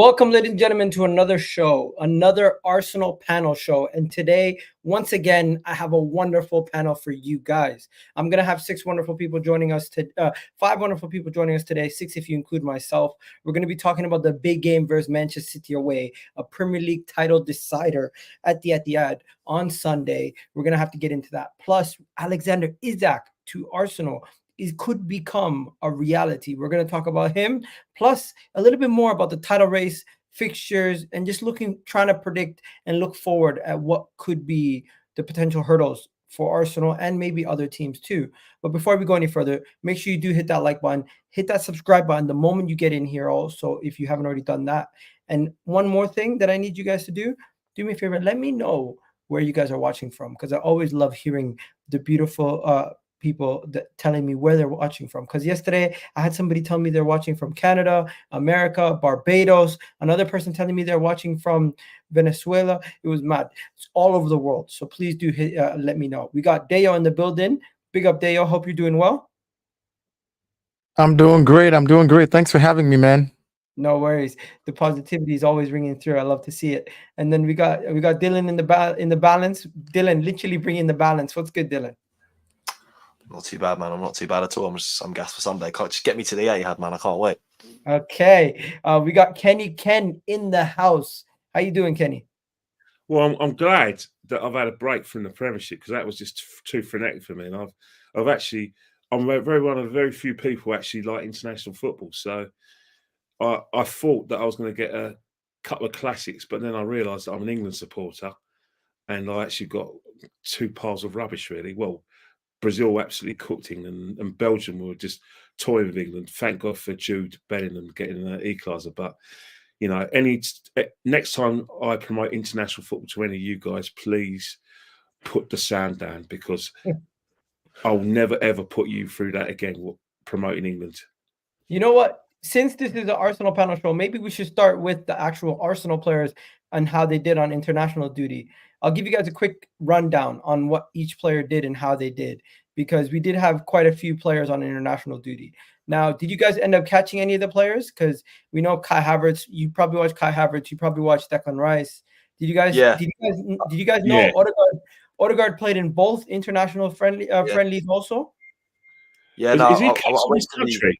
Welcome, ladies and gentlemen, to another show, another Arsenal panel show. And today, once again, I have a wonderful panel for you guys. I'm going to have five wonderful people joining us today, six if you include myself. We're going to be talking about the big game versus Manchester City away, a Premier League title decider at the Etihad on Sunday. We're going to have to get into that. Plus, Alexander Isak to Arsenal. It could become a reality. We're going to talk about him, plus a little bit more about the title race, fixtures, and just trying to predict and look forward at what could be the potential hurdles for Arsenal and maybe other teams too. But before we go any further, make sure you do hit that like button, hit that subscribe button the moment you get in here also, if you haven't already done that. And one more thing that I need you guys to do me a favor, let me know where you guys are watching from, because I always love hearing the beautiful people telling me where they're watching from. Because yesterday I had somebody tell me they're watching from Canada, America, Barbados, another person telling me they're watching from Venezuela. It was mad. It's all over the world. So please do let me know. We got Deo in the building. Big up, Deo. Hope you're doing well. I'm doing great. Thanks for having me, man. No worries. The positivity is always ringing through. I love to see it. And then we got Dylan in the balance. Dylan literally bringing the balance. What's good, Dylan? Not too bad, man. I'm not too bad at all. I'm gassed for Sunday. Can't just get me to the Etihad, man. I can't wait. Okay. We got Ken in the house. How you doing, Kenny? Well, I'm glad that I've had a break from the Premiership, because that was just too frenetic for me. And I'm very one of the very few people who actually like international football. So I thought that I was going to get a couple of classics, but then I realised that I'm an England supporter, and I actually got two piles of rubbish, really. Well, Brazil absolutely cooked England, and Belgium were just toying with England. Thank God for Jude Bellingham getting an equaliser. But, you know, next time I promote international football to any of you guys, please put the sound down, because I'll never, ever put you through that again, promoting England. You know what? Since this is an Arsenal panel show, maybe we should start with the actual Arsenal players and how they did on international duty. I'll give you guys a quick rundown on what each player did and how they did, because we did have quite a few players on international duty. Now, did you guys end up catching any of the players? Because we know Kai Havertz. You probably watched Kai Havertz. You probably watched Declan Rice. Did you guys? Yeah. Did you guys know Odegaard played in both international friendlies also? Yeah, no, is he his country?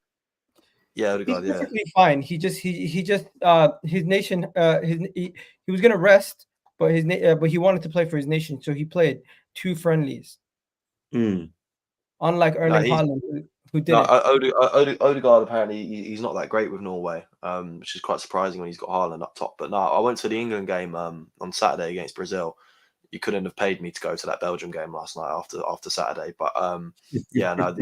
Yeah, Odegaard. He's perfectly fine. He just his nation. He was gonna rest. But he wanted to play for his nation, so he played two friendlies. Unlike Erling Haaland, who did Odegaard, apparently he's not that great with Norway, which is quite surprising when he's got Haaland up top. But no, I went to the England game on Saturday against Brazil. You couldn't have paid me to go to that Belgium game last night after Saturday. But yeah, no,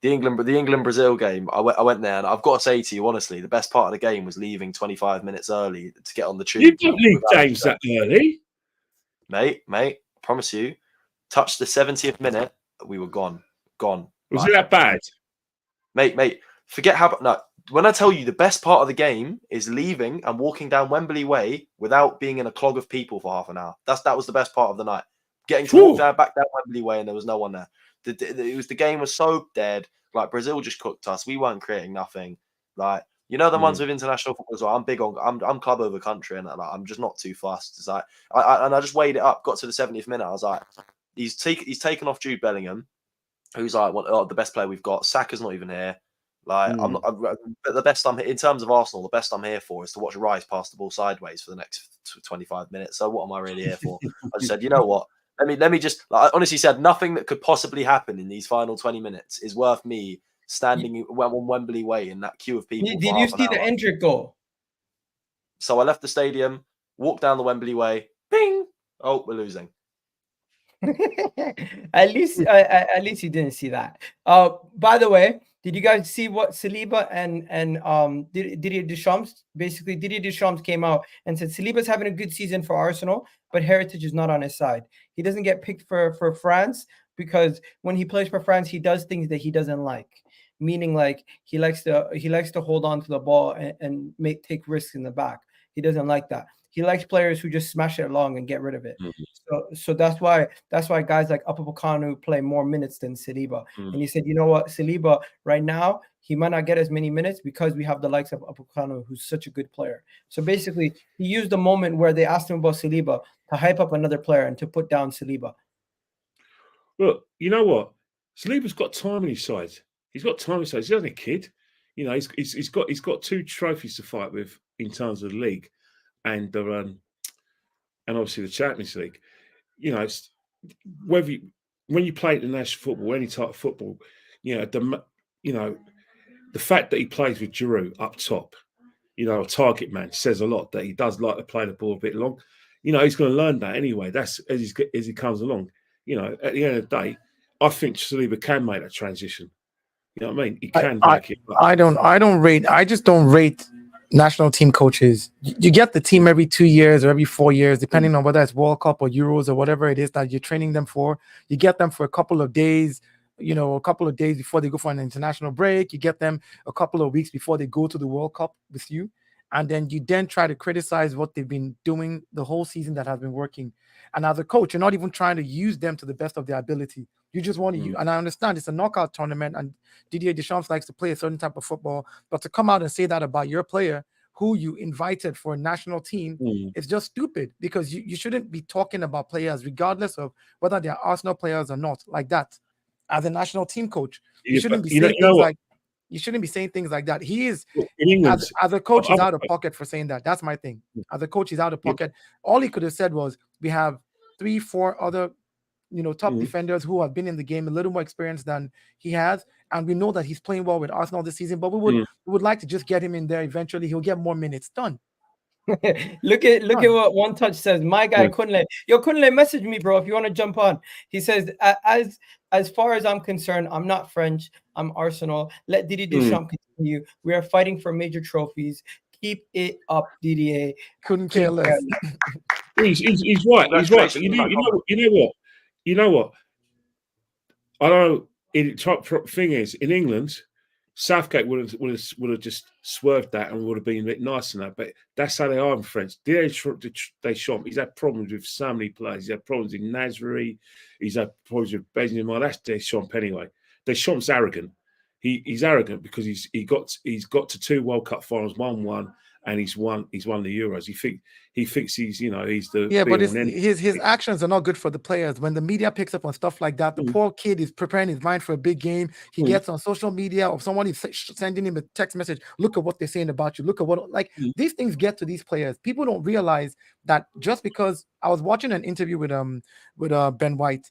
the England Brazil game, I went there, and I've got to say to you honestly, the best part of the game was leaving 25 minutes early to get on the tube. You don't leave games that early, mate. I promise you, touched the 70th minute, we were gone. Was it that bad, mate? Forget how. No, when I tell you the best part of the game is leaving and walking down Wembley Way without being in a clog of people for half an hour. That was the best part of the night. Getting to walk back down Wembley Way and there was no one there. The game was so dead. Like, Brazil just cooked us. We weren't creating nothing. Like, you know, the ones with international football as well. I'm big on. I'm club over country, and like, I'm just not too fussed. It's like I just weighed it up. Got to the 70th minute. I was like, he's taken off Jude Bellingham, who's like the best player we've got. Saka's not even here. Like, the best I'm in terms of Arsenal, the best I'm here for is to watch Rice pass the ball sideways for the next 25 minutes. So what am I really here for? I just said, you know what? Let me just. Like, I honestly said, nothing that could possibly happen in these final 20 minutes is worth me standing on Wembley Way in that queue of people. Did you see the Endrick goal? So I left the stadium, walked down the Wembley Way. Bing! Oh, we're losing. At least you didn't see that. By the way, did you guys see what Saliba and Didier Deschamps came out and said Saliba's having a good season for Arsenal, but heritage is not on his side. He doesn't get picked for France because when he plays for France, he does things that he doesn't like. Meaning, like, he likes to hold on to the ball and take risks in the back. He doesn't like that. He likes players who just smash it along and get rid of it. So that's why guys like Upamecano play more minutes than Saliba. And he said, you know what, Saliba right now he might not get as many minutes because we have the likes of Upamecano, who's such a good player. So basically, he used the moment where they asked him about Saliba to hype up another player and to put down Saliba. Look, you know what? Saliba's got time on his side. He's got time on his side. He's not a kid. You know, he's got 2 trophies to fight with in terms of the league, and obviously the Champions League. You know, when you play international football, any type of football, you know, the fact that he plays with Giroud up top, you know, a target man, says a lot. That he does like to play the ball a bit long. You know, he's going to learn that anyway. That's as he comes along. You know, at the end of the day, I think Saliba can make that transition. You know what I mean? He can make it. I just don't rate national team coaches. You get the team every 2 years or every 4 years, depending on whether it's World Cup or Euros or whatever it is that you're training them for. You get them for a couple of days, you know, a couple of days before they go for an international break. You get them a couple of weeks before they go to the World Cup with you. And then you try to criticize what they've been doing the whole season that has been working. And as a coach, you're not even trying to use them to the best of their ability. You just want to use, and I understand it's a knockout tournament and Didier Deschamps likes to play a certain type of football, but to come out and say that about your player who you invited for a national team, it's just stupid, because you shouldn't be talking about players regardless of whether they're Arsenal players or not like that. As a national team coach, you shouldn't be saying things like, you shouldn't be saying things like that. He is, as a coach, he's out of pocket for saying that. That's my thing. As a coach, he's out of pocket. All he could have said was, we have 3-4 other, you know, top defenders who have been in the game, a little more experience than he has, and we know that he's playing well with Arsenal this season, but we would like to just get him in there. Eventually he'll get more minutes. Done. Look at what One Touch says. My guy Kunle. Yo, Kunle, message me, bro, if you want to jump on. He says, as far as I'm concerned, I'm not French, I'm Arsenal. Let Didier Deschamps continue. We are fighting for major trophies. Keep it up, Didier. Couldn't care less. He's right. He's right. But you know what? I don't know. The top thing is, in England, Southgate would have just swerved that and would have been a bit nice in that. But that's how they are in French. Deschamps, he's had problems with so many players. He's had problems with Nasri. He's had problems with Benzema. That's Deschamps anyway. Deschamps' arrogant. He's arrogant because he's got to 2 World Cup finals, won, and he's won the Euros. He thinks he's the but his actions are not good for the players. When the media picks up on stuff like that, the poor kid is preparing his mind for a big game. He gets on social media, or someone is sending him a text message. Look at what they're saying about you. Look at what these things get to these players. People don't realize that just because I was watching an interview with Ben White.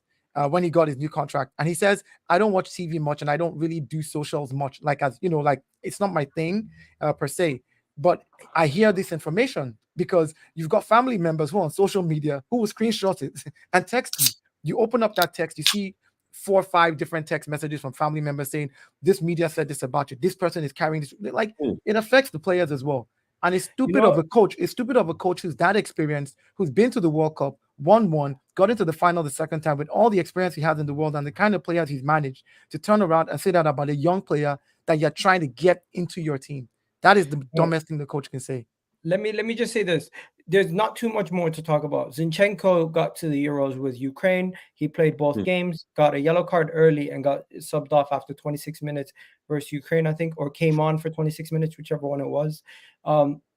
When he got his new contract, and he says, I don't watch TV much and I don't really do socials much, like, as you know, like, it's not my thing per se, but I hear this information because you've got family members who are on social media who will screenshot it and text you. You open up that text, you see 4 or 5 different text messages from family members saying, this media said this about you, this person is carrying this. Like, it affects the players as well. And it's stupid of a coach. It's stupid of a coach who's that experienced, who's been to the World Cup, won one, got into the final the second time with all the experience he has in the world and the kind of players he's managed, to turn around and say that about a young player that you're trying to get into your team. That is the dumbest thing the coach can say. Let me just say this. There's not too much more to talk about. Zinchenko got to the Euros with Ukraine. He played both games, got a yellow card early, and got subbed off after 26 minutes versus Ukraine, I think, or came on for 26 minutes, whichever one it was.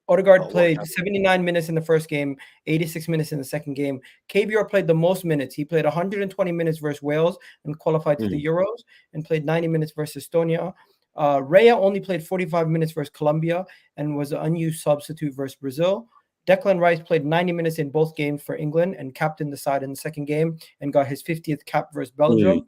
Odegaard played 79 minutes in the first game, 86 minutes in the second game. KBR played the most minutes. He played 120 minutes versus Wales and qualified to the Euros, and played 90 minutes versus Estonia. Raya only played 45 minutes versus Colombia and was an unused substitute versus Brazil. Declan Rice played 90 minutes in both games for England and captained the side in the second game and got his 50th cap versus Belgium.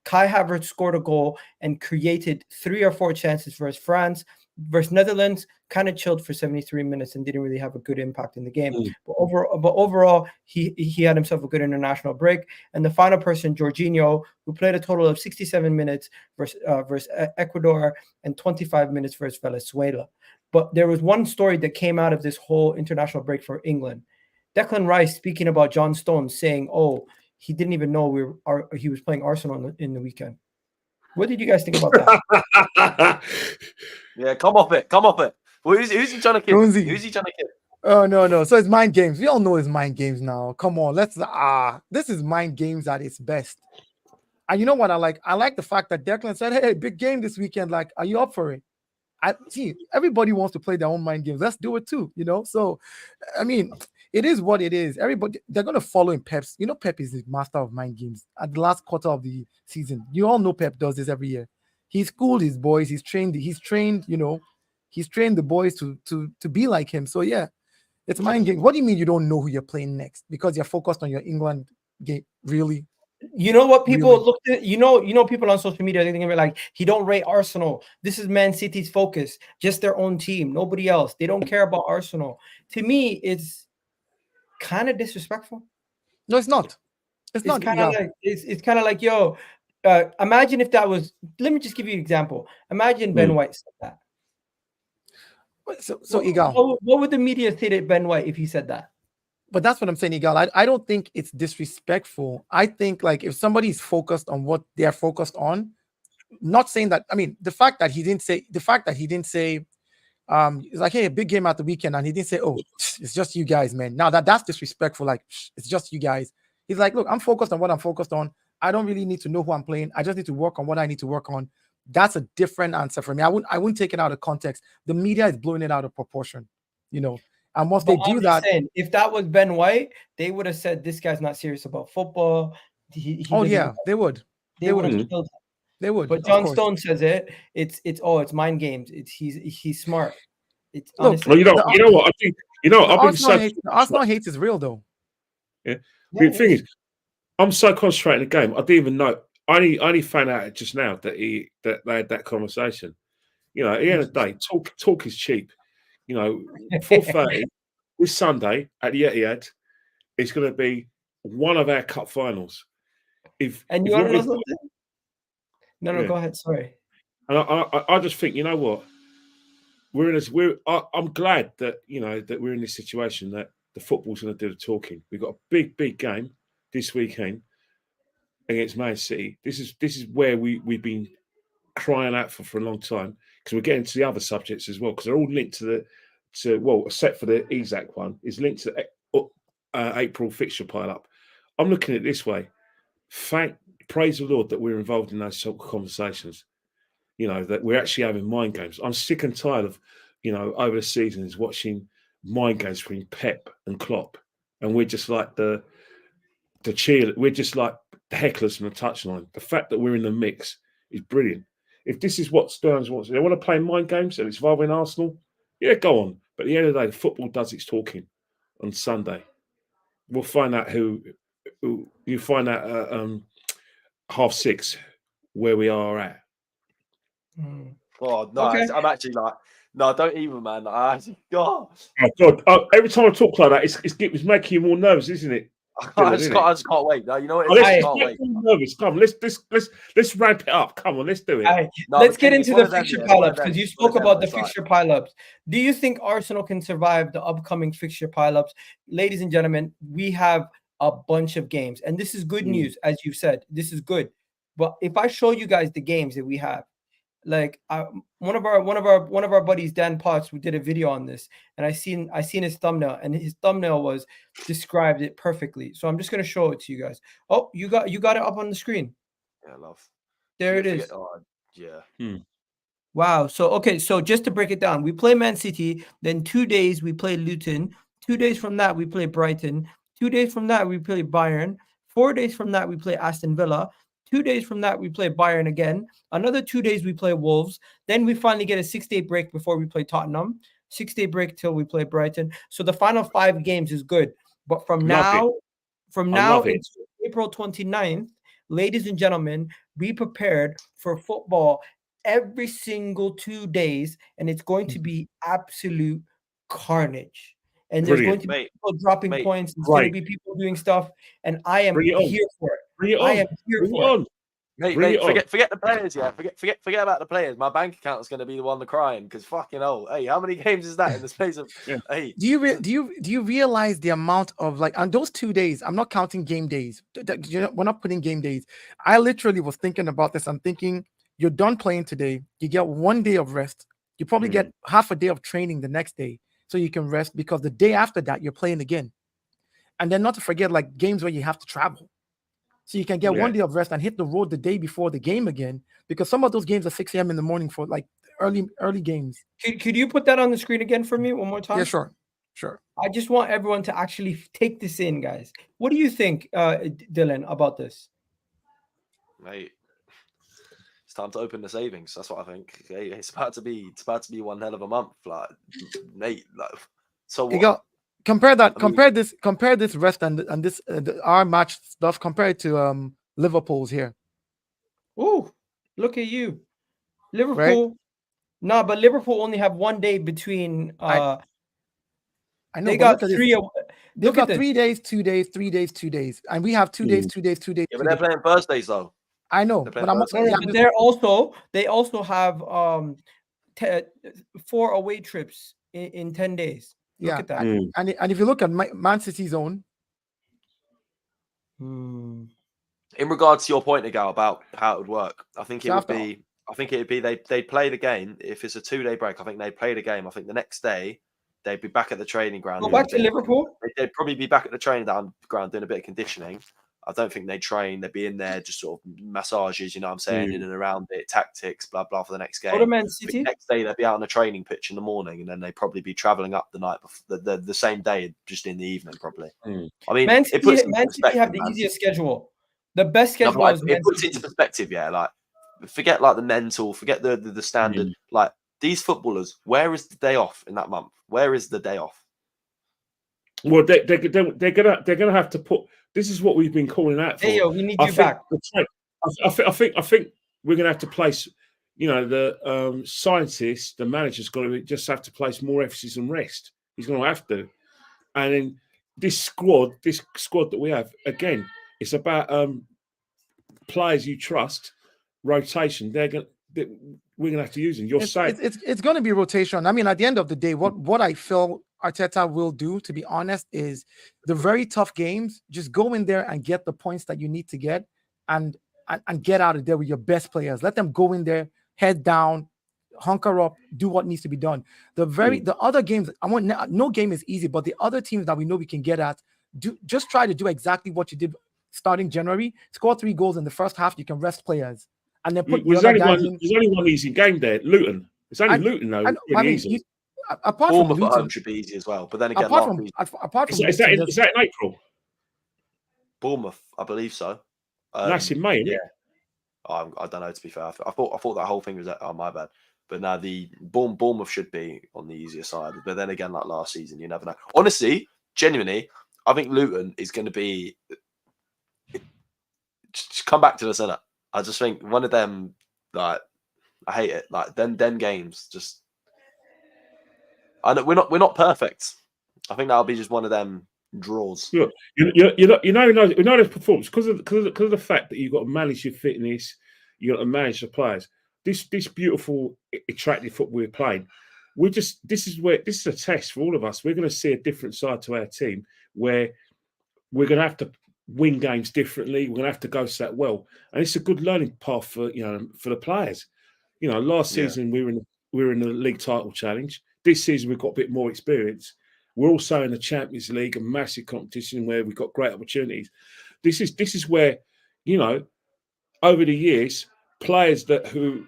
Kai Havertz scored a goal and created 3 or 4 chances versus France. Versus Netherlands, kind of chilled for 73 minutes and didn't really have a good impact in the game. But overall, he had himself a good international break. And the final person, Jorginho, who played a total of 67 minutes versus Ecuador and 25 minutes versus Venezuela. But there was one story that came out of this whole international break for England. Declan Rice speaking about John Stones, saying, "Oh, he didn't even know he was playing Arsenal in the weekend." What did you guys think about that? Yeah, come off it. Well, who's he trying to kid? Who's he trying to kid? Oh no. So it's mind games. We all know it's mind games now. Come on, this is mind games at its best. And you know what I like? I like the fact that Declan said, "Hey, big game this weekend. Like, are you up for it?" I see everybody wants to play their own mind games. Let's do it too, So, I mean, it is what it is. Everybody, they're gonna follow in Pep's. Pep is the master of mind games. At the last quarter of the season, you all know Pep does this every year. He's schooled his boys. He's trained. He's trained the boys to be like him. So yeah, it's mind games. What do you mean you don't know who you're playing next because you're focused on your England game? Really? You know what people Really? looked at? People on social media, they're gonna be like, he don't rate Arsenal. This is Man City's focus, just their own team, nobody else. They don't care about Arsenal. To me, it's kind of disrespectful. No, it's not. It's not. It's kind of like, yo, imagine if that was. Let me just give you an example. Imagine Ben White said that. So Igal, what would the media say to Ben White if he said that? But that's what I'm saying, Igal. I don't think it's disrespectful. I think like if somebody's focused on what they're focused on, not saying that. I mean, the fact that he didn't say, it's like, hey, a big game at the weekend, and he didn't say, oh, it's just you guys, man. Now that's disrespectful. Like, it's just you guys. He's like, look, I'm focused on what I'm focused on. I don't really need to know who I'm playing. I just need to work on what I need to work on. That's a different answer for me. I wouldn't take it out of context. The media is blowing it out of proportion, And once they do that, if that was Ben White, they would have said this guy's not serious about football. They would. They would have killed him. They would. But John Stone says it's mind games. He's smart. It's honestly, you know what I think. Arsenal hates is real though. Yeah. The thing is, I'm so concentrating on the game. I didn't even know. I only found out just now that they had that conversation. At the end of the day, talk is cheap. 4:30 this Sunday at the Etihad, it's going to be one of our cup finals. You want to know something? No, go ahead. Sorry. And I just think, you know what? I'm glad that that we're in this situation that the football's going to do the talking. We've got a big game this weekend against Man City. This is where we've been crying out for a long time, because we're getting to the other subjects as well, because they're all linked except for the Isak one, is linked to the April fixture pile up. I'm looking at it this way. Praise the Lord that we're involved in those sort of conversations. That we're actually having mind games. I'm sick and tired of, over the seasons watching mind games between Pep and Klopp, and we're just like the cheer. We're just like the hecklers from the touchline. The fact that we're in the mix is brilliant. If this is what Stearns wants, they want to play mind games and it's involving Arsenal, yeah, go on. But at the end of the day, the football does its talking on Sunday. We'll find out who you find out at 6:30 where we are at. Oh no, okay. I'm actually like, no, don't even, man. Oh God! Every time I talk like that, it's making you more nervous, isn't it? I just can't wait. No, you know what? I can't wait. Nervous. Come, let's ramp it up. Come on, let's do it. Let's get into the fixture pile-ups, because you spoke about the fixture pile-ups. Do you think Arsenal can survive the upcoming fixture pile-ups? Ladies and gentlemen, we have a bunch of games, and this is good news, as you've said. This is good. But if I show you guys the games that we have, like one of our buddies, Dan Potts, we did a video on this, and I seen his thumbnail, and his thumbnail described it perfectly. So I'm just gonna show it to you guys. Oh, you got it up on the screen. Yeah, love. There it is. Yeah. Wow. So just to break it down, we play Man City, then 2 days we play Luton, 2 days from that we play Brighton, 2 days from that we play Bayern, 4 days from that we play Aston Villa, 2 days from that, we play Bayern again. Another 2 days, we play Wolves. Then we finally get a 6-day break before we play Tottenham. 6-day break till we play Brighton. So the final 5 games is good. But from now until April 29th, ladies and gentlemen, be prepared for football every single 2 days. And it's going to be absolute carnage. And there's going to be people dropping points. There's going to be people doing stuff. And I am here for it. I am here for it. Mate, forget the players, yeah. Forget about the players. My bank account is going to be the one crying, because fucking hell, hey, how many games is that in the space of 8? Do you realize the amount of, like, on those 2 days? I'm not counting game days. We're not putting game days. I literally was thinking about this. I'm thinking, you're done playing today. You get 1 day of rest. You probably get half a day of training the next day. so you can rest, because the day after that you're playing again. And then not to forget, like, games where you have to travel. So you can get 1 day of rest and hit the road the day before the game again, because some of those games are 6 a.m. in the morning for like early games. Could you put that on the screen again for me one more time? Yeah, sure. I just want everyone to actually take this in, guys. What do you think, Dylan, about this? Mate, it's time to open the savings. That's what I think. Hey, it's about to be one hell of a month, like, mate. Like, so what? Compare this rest and this our match stuff. Compare it to Liverpool's here. Oh, look at you, Liverpool. Right? No, but Liverpool only have 1 day between. I know they got 3. They've got 3 days, 2 days, 3 days, 2 days, and we have 2 days, 2 days, 2 days. Yeah, but they're playing Thursdays though. I know, but they also have 4 away trips in 10 days. Look at that. And if you look at Man City's own. In regards to your point, Agal, about how it would work, I think it would be they'd play the game. If it's a 2-day break, I think they'd play the game. I think the next day they'd be back at the training ground. Go back to Liverpool? They'd probably be back at the training ground doing a bit of conditioning. I don't think they'd train. They'd be in there just sort of massages, you know what I'm saying, in and around it, tactics, blah, blah, for the next game. Man City? The next day, they'd be out on a training pitch in the morning, and then they'd probably be travelling up the night before, the same day, just in the evening, probably. I mean, Man City have the easiest schedule. The best schedule is it puts into perspective, yeah. Like, forget like the mental, forget the standard. Like, these footballers, where is the day off in that month? Where is the day off? Well, they're gonna have to put. This is what we've been calling out for. Hey, yo, we need you back. I think we're gonna have to place. You know, the scientists, the manager's got to just have to place more emphasis on rest. He's going to have to. And then this squad that we have, again, it's about players you trust, rotation. We're going to have to use them. You're saying it's going to be rotation. I mean, at the end of the day, what I feel Arteta will do, to be honest, is the very tough games. Just go in there and get the points that you need to get, and get out of there with your best players. Let them go in there, head down, hunker up, do what needs to be done. The other games, no game is easy, but the other teams that we know we can get at, just try to do exactly what you did starting January. Score 3 goals in the first half. You can rest players, and then put. There's only one easy game there. Luton. It's only Luton though. Easy. Apart from Luton, home should be easy as well. But then again, is that in April? Bournemouth, I believe so. That's in May, isn't it? I don't know, to be fair. I thought that whole thing was my bad. But now the Bournemouth should be on the easier side. But then again, like last season, you never know. Honestly, genuinely, I think Luton is going to be. Just come back to the centre. I just think one of them, like, I hate it. Like them games, just. I know we're not perfect. I think that'll be just one of them draws. Look, you know the performance because of the fact that you've got to manage your fitness, you got to manage the players. This beautiful, attractive football we're playing. This is a test for all of us. We're going to see a different side to our team where we're going to have to win games differently. We're going to have to go to that well, and it's a good learning path for the players. You know, last season we were in the league title challenge. This season we've got a bit more experience. We're also in the Champions League, a massive competition where we've got great opportunities. This is where, over the years, players who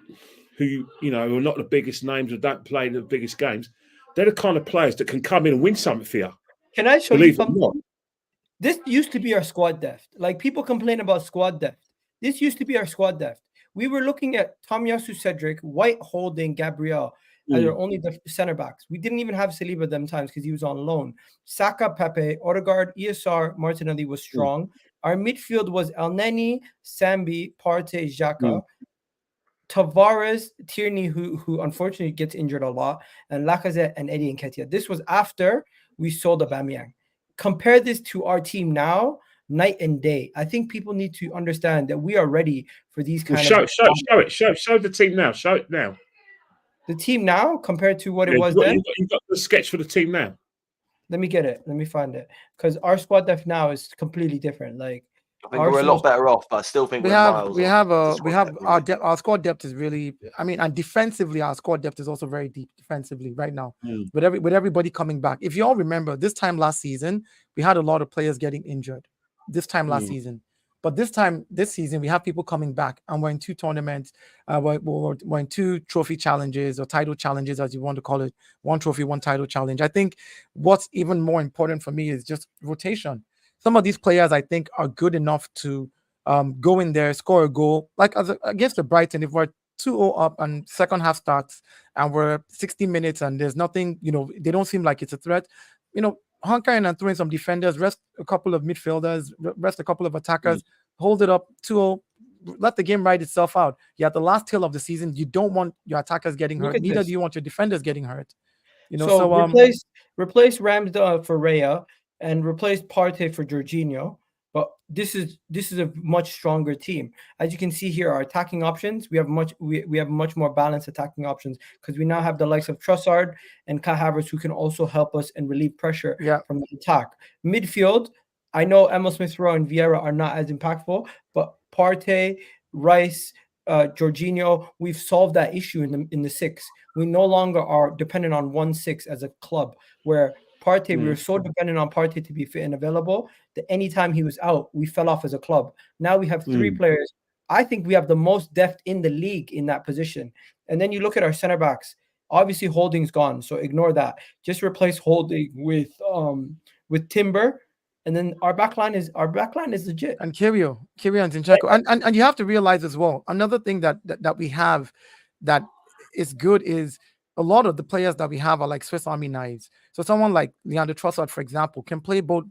are not the biggest names or don't play the biggest games, they're the kind of players that can come in and win something for you. Can I show you something? This used to be our squad depth. Like, people complain about squad depth. This used to be our squad depth. We were looking at Tomiyasu Cedric, White Holding, Gabriel as our only center backs. We didn't even have Saliba them times because he was on loan. Saka, Pepe, Odegaard, ESR, Martinelli was strong. Our midfield was Elneny, Sambi, Partey, Xhaka, Tavares, Tierney, who unfortunately gets injured a lot, and Lacazette and Eddie Nketiah. This was after we sold Aubameyang. Compare this to our team now, night and day. I think people need to understand that we are ready for these kind of. Show the team now. Show it now. The team now compared to what it was then. You've got the sketch for the team now. Let me get it. Let me find it. Because our squad depth now is completely different. Like, I think we're a lot better off, but I still think we're miles off. Our squad depth is really, I mean, and defensively, our squad depth is also very deep defensively right now. With everybody coming back. If you all remember, this time last season, we had a lot of players getting injured. But this season, we have people coming back, and we're in 2 tournaments. We're in 2 trophy challenges or title challenges, as you want to call it. 1 trophy, 1 title challenge. I think what's even more important for me is just rotation. Some of these players, I think, are good enough to go in there, score a goal. Like against the Brighton, if we're 2-0 up and second half starts and we're 60 minutes and there's nothing, they don't seem like it's a threat, hunkering and throwing some defenders, rest a couple of midfielders, rest a couple of attackers, hold it up 2-0, let the game ride itself out. You're at the last tail of the season. You don't want your attackers getting hurt. Neither do you want your defenders getting hurt. Replace Ramsdale for Raya and replace Partey for Jorginho. But this is a much stronger team. As you can see here, our attacking options, we have much more balanced attacking options because we now have the likes of Trossard and Kai Havertz who can also help us and relieve pressure from the attack. Midfield, I know Emil Smith-Rowe and Vieira are not as impactful, but Partey, Rice, Jorginho, we've solved that issue in the 6. We no longer are dependent on 1-6 as a club, where Partey, we were so dependent on Partey to be fit and available that anytime he was out, we fell off as a club. Now we have 3 players. I think we have the most depth in the league in that position. And then you look at our center backs. Obviously, Holding's gone, so ignore that. Just replace Holding with Timber, and then our backline is legit. And Kyrio and Zinchenko. And you have to realize as well, another thing that we have that is good is a lot of the players that we have are like Swiss Army knives. So someone like Leandro Trossard, for example, can play both,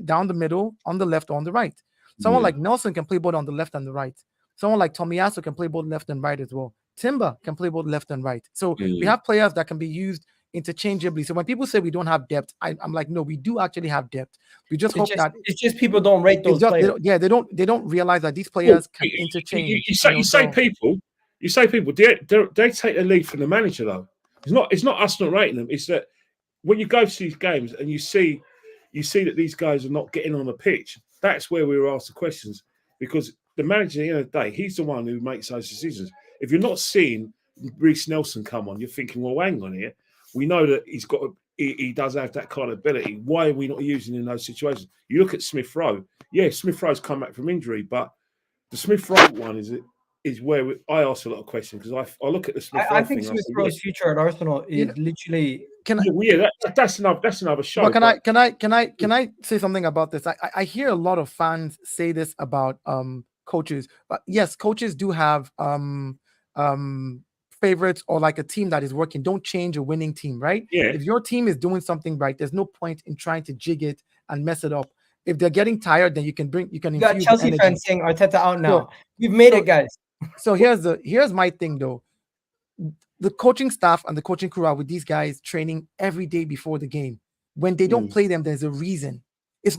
down the middle, on the left or on the right. Someone like Nelson can play both on the left and the right. Someone like Tomiyasu can play both left and right as well. Timber can play both left and right. So we have players that can be used interchangeably. So when people say we don't have depth, I'm like, no, we do actually have depth. We just hope that it's just people don't rate those players. They don't realize that these players can interchange. You say people. They take the lead from the manager though. It's not us not rating them. It's that when you go to these games and you see that these guys are not getting on the pitch, that's where we were asked the questions. Because the manager, at the end of the day, he's the one who makes those decisions. If you're not seeing Reece Nelson come on, you're thinking, well, hang on here. We know that he does have that kind of ability. Why are we not using him in those situations? You look at Smith-Rowe. Yeah, Smith-Rowe's come back from injury, but the Smith-Rowe one is where I ask a lot of questions because I look at the Smith-Rowe I think Smith-Rowe's future at Arsenal is literally. That's another show. But can I say something about this? I hear a lot of fans say this about coaches, but yes, coaches do have favorites or like a team that is working. Don't change a winning team, right? Yeah. If your team is doing something right, there's no point in trying to jig it and mess it up. If they're getting tired, then you can got Chelsea fans saying Arteta out now. We've made it, guys. So here's my thing though. The coaching staff and the coaching crew are with these guys training every day before the game. When they don't play them, there's a reason. It's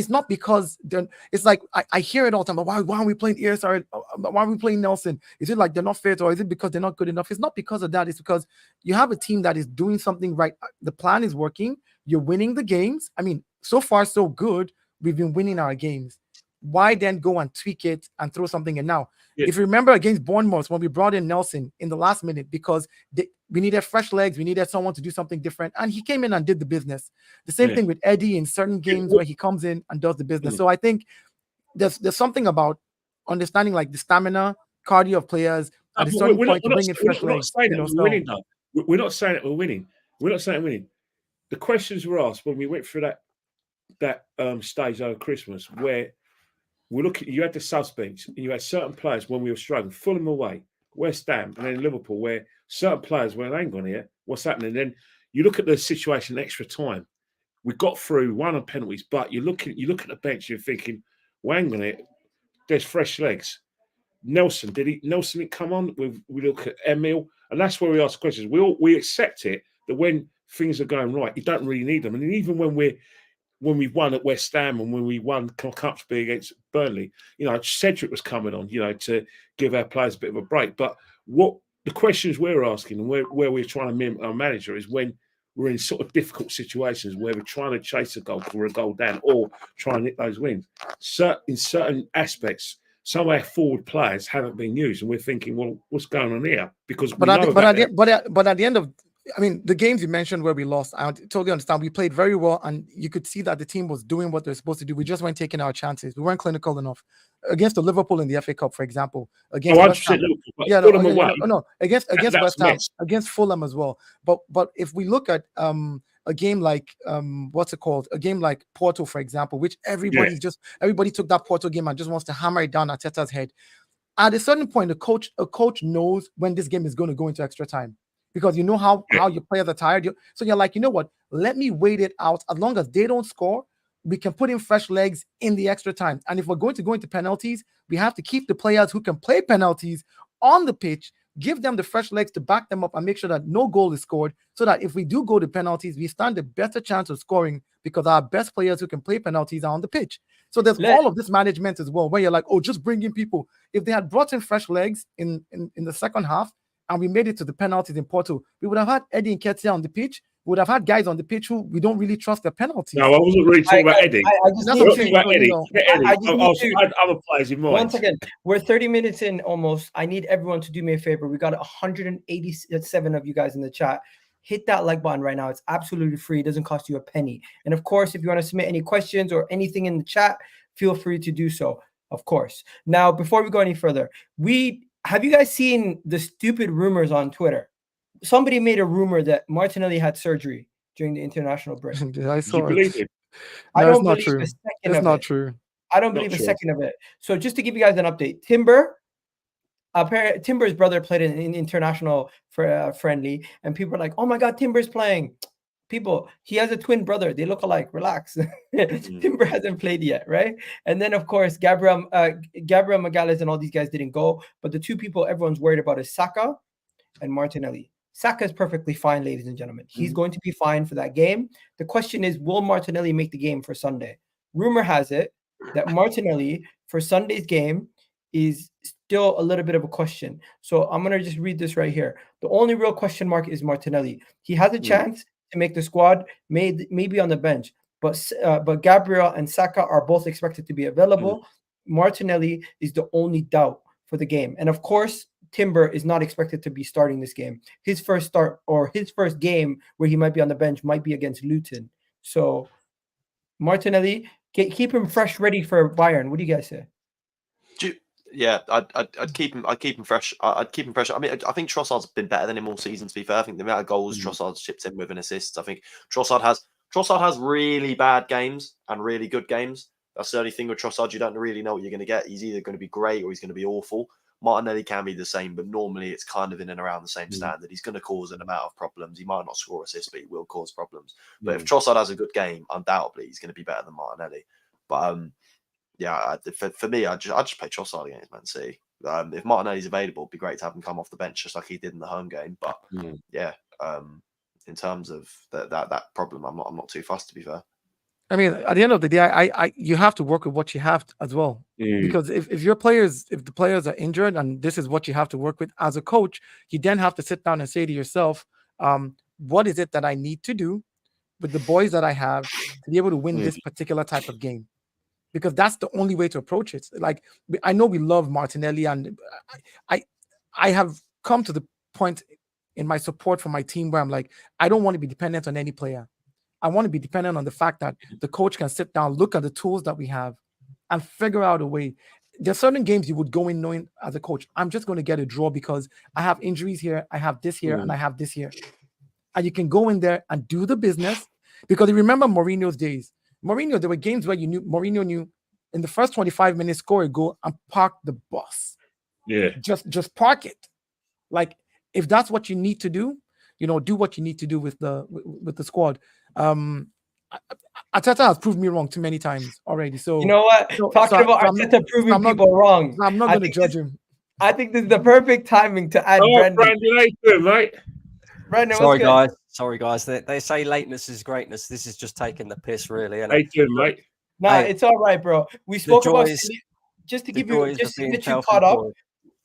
not because they're. It's like I hear it all the time. Why are we playing ESR? Why are we playing Nelson? Is it like they're not fit, or is it because they're not good enough? It's not because of that. It's because you have a team that is doing something right. The plan is working. You're winning the games. I mean, so far so good. We've been winning our games. Why then go and tweak it and throw something in now? If you remember against Bournemouth when we brought in Nelson in the last minute because we needed fresh legs, we needed someone to do something different, and he came in and did the business. The same thing with Eddie in certain games where he comes in and does the business. So I think there's something about understanding like the stamina, cardio of players at a certain point to bring in fresh legs. We're not saying that we're winning. We're not saying we're winning. The questions were asked when we went through that stage over Christmas where we're looking. You had the subs bench, and you had certain players when we were struggling. Fulham away, West Ham, and then Liverpool, where certain players went, hang on here, what's happening? Then you look at the situation extra time. We got through one of penalties, but you look at the bench, you're thinking, well, hang on it, there's fresh legs. Nelson didn't come on? We look at Emil, and that's where we ask questions. We accept it that when things are going right, you don't really need them. And even when we won at West Ham and when we won comfortably against Burnley, Cedric was coming on, to give our players a bit of a break. But what the questions we're asking and where we're trying to mimic our manager is when we're in sort of difficult situations where we're trying to chase a goal or a goal down or try and hit those wins. In certain aspects, some of our forward players haven't been used, and we're thinking, well, what's going on here? Because but at the end of, I mean, the games you mentioned where we lost, I totally understand. We played very well, and you could see that the team was doing what they're supposed to do. We just weren't taking our chances. We weren't clinical enough. Against the Liverpool in the FA Cup, for example, against West Ham. Against West Ham, against Fulham as well. But if we look at a game like what's it called? A game like Porto, for example, which everybody took that Porto game and just wants to hammer it down Arteta's head. At a certain point, a coach knows when this game is going to go into extra time. Because you know how your players are tired. So you're like, you know what? Let me wait it out. As long as they don't score, we can put in fresh legs in the extra time. And if we're going to go into penalties, we have to keep the players who can play penalties on the pitch, give them the fresh legs to back them up and make sure that no goal is scored, so that if we do go to penalties, we stand a better chance of scoring because our best players who can play penalties are on the pitch. So there's all of this management as well, where you're like, oh, just bring in people. If they had brought in fresh legs in the second half, and we made it to the penalties in Porto, we would have had Eddie Nketiah on the pitch. We would have had guys on the pitch who we don't really trust their penalties. No, I wasn't really talking about Eddie. I had other players in mind. Once again, we're 30 minutes in almost. I need everyone to do me a favor. We got 187 of you guys in the chat. Hit that like button right now. It's absolutely free. It doesn't cost you a penny. And of course, if you want to submit any questions or anything in the chat, feel free to do so, of course. Now, before we go any further, have you guys seen the stupid rumors on Twitter? Somebody made a rumor that Martinelli had surgery during the international break. I saw it. I don't believe a second of it. It's not true. I don't believe a second of it. So just to give you guys an update, Timber's brother played in an international friendly, and people are like, "Oh my God, Timber's playing." People, he has a twin brother. They look alike. Relax. Timber hasn't played yet, right? And then, of course, Gabriel Magalhaes and all these guys didn't go. But the two people everyone's worried about is Saka and Martinelli. Saka is perfectly fine, ladies and gentlemen. He's going to be fine for that game. The question is, will Martinelli make the game for Sunday? Rumor has it that Martinelli for Sunday's game is still a little bit of a question. So I'm going to just read this right here. The only real question mark is Martinelli. He has a chance to make the squad, maybe on the bench, but Gabriel and Saka are both expected to be available. Martinelli is the only doubt for the game, and of course, Timber is not expected to be starting this game. His first start or his first game where he might be on the bench might be against Luton. So Martinelli, keep him fresh, ready for Bayern. What do you guys say? Yeah, I'd keep him. I'd keep him fresh. I'd keep him fresh. I mean, I think Trossard's been better than him all season. To be fair, I think the amount of goals Trossard's chipped in with and assists. I think Trossard has really bad games and really good games. That's the only thing with Trossard. You don't really know what you're going to get. He's either going to be great or he's going to be awful. Martinelli can be the same, but normally it's kind of in and around the same standard. He's going to cause an amount of problems. He might not score assists, but he will cause problems. But if Trossard has a good game, undoubtedly he's going to be better than Martinelli. But yeah, for me, I'd just play Trossard against Man City. If Martinelli's available, it'd be great to have him come off the bench just like he did in the home game. But yeah, in terms of that problem, I'm not too fussed, to be fair. I mean, at the end of the day, you have to work with what you have as well. Because if the players are injured and this is what you have to work with as a coach, you then have to sit down and say to yourself, what is it that I need to do with the boys that I have to be able to win this particular type of game? Because that's the only way to approach it. Like, I know we love Martinelli, and I have come to the point in my support for my team where I'm like, I don't want to be dependent on any player. I want to be dependent on the fact that the coach can sit down, look at the tools that we have, and figure out a way. There's certain games you would go in knowing as a coach, I'm just going to get a draw because I have injuries here, I have this here, and I have this here. And you can go in there and do the business, because you remember Mourinho's days. There were games where Mourinho knew in the first 25 minutes, score a goal and park the bus. Yeah. Just park it. Like, if that's what you need to do, do what you need to do with the squad. Arteta has proved me wrong too many times already. So you know what? Talking about Arteta proving people wrong, I'm not going to judge him. I think this is the perfect timing to add Brendan. Brandon, mate. Brendan, Sorry, guys. They say lateness is greatness. This is just taking the piss, really. How you doing, mate? Nah, it's all right, bro. We spoke about just to get you caught up.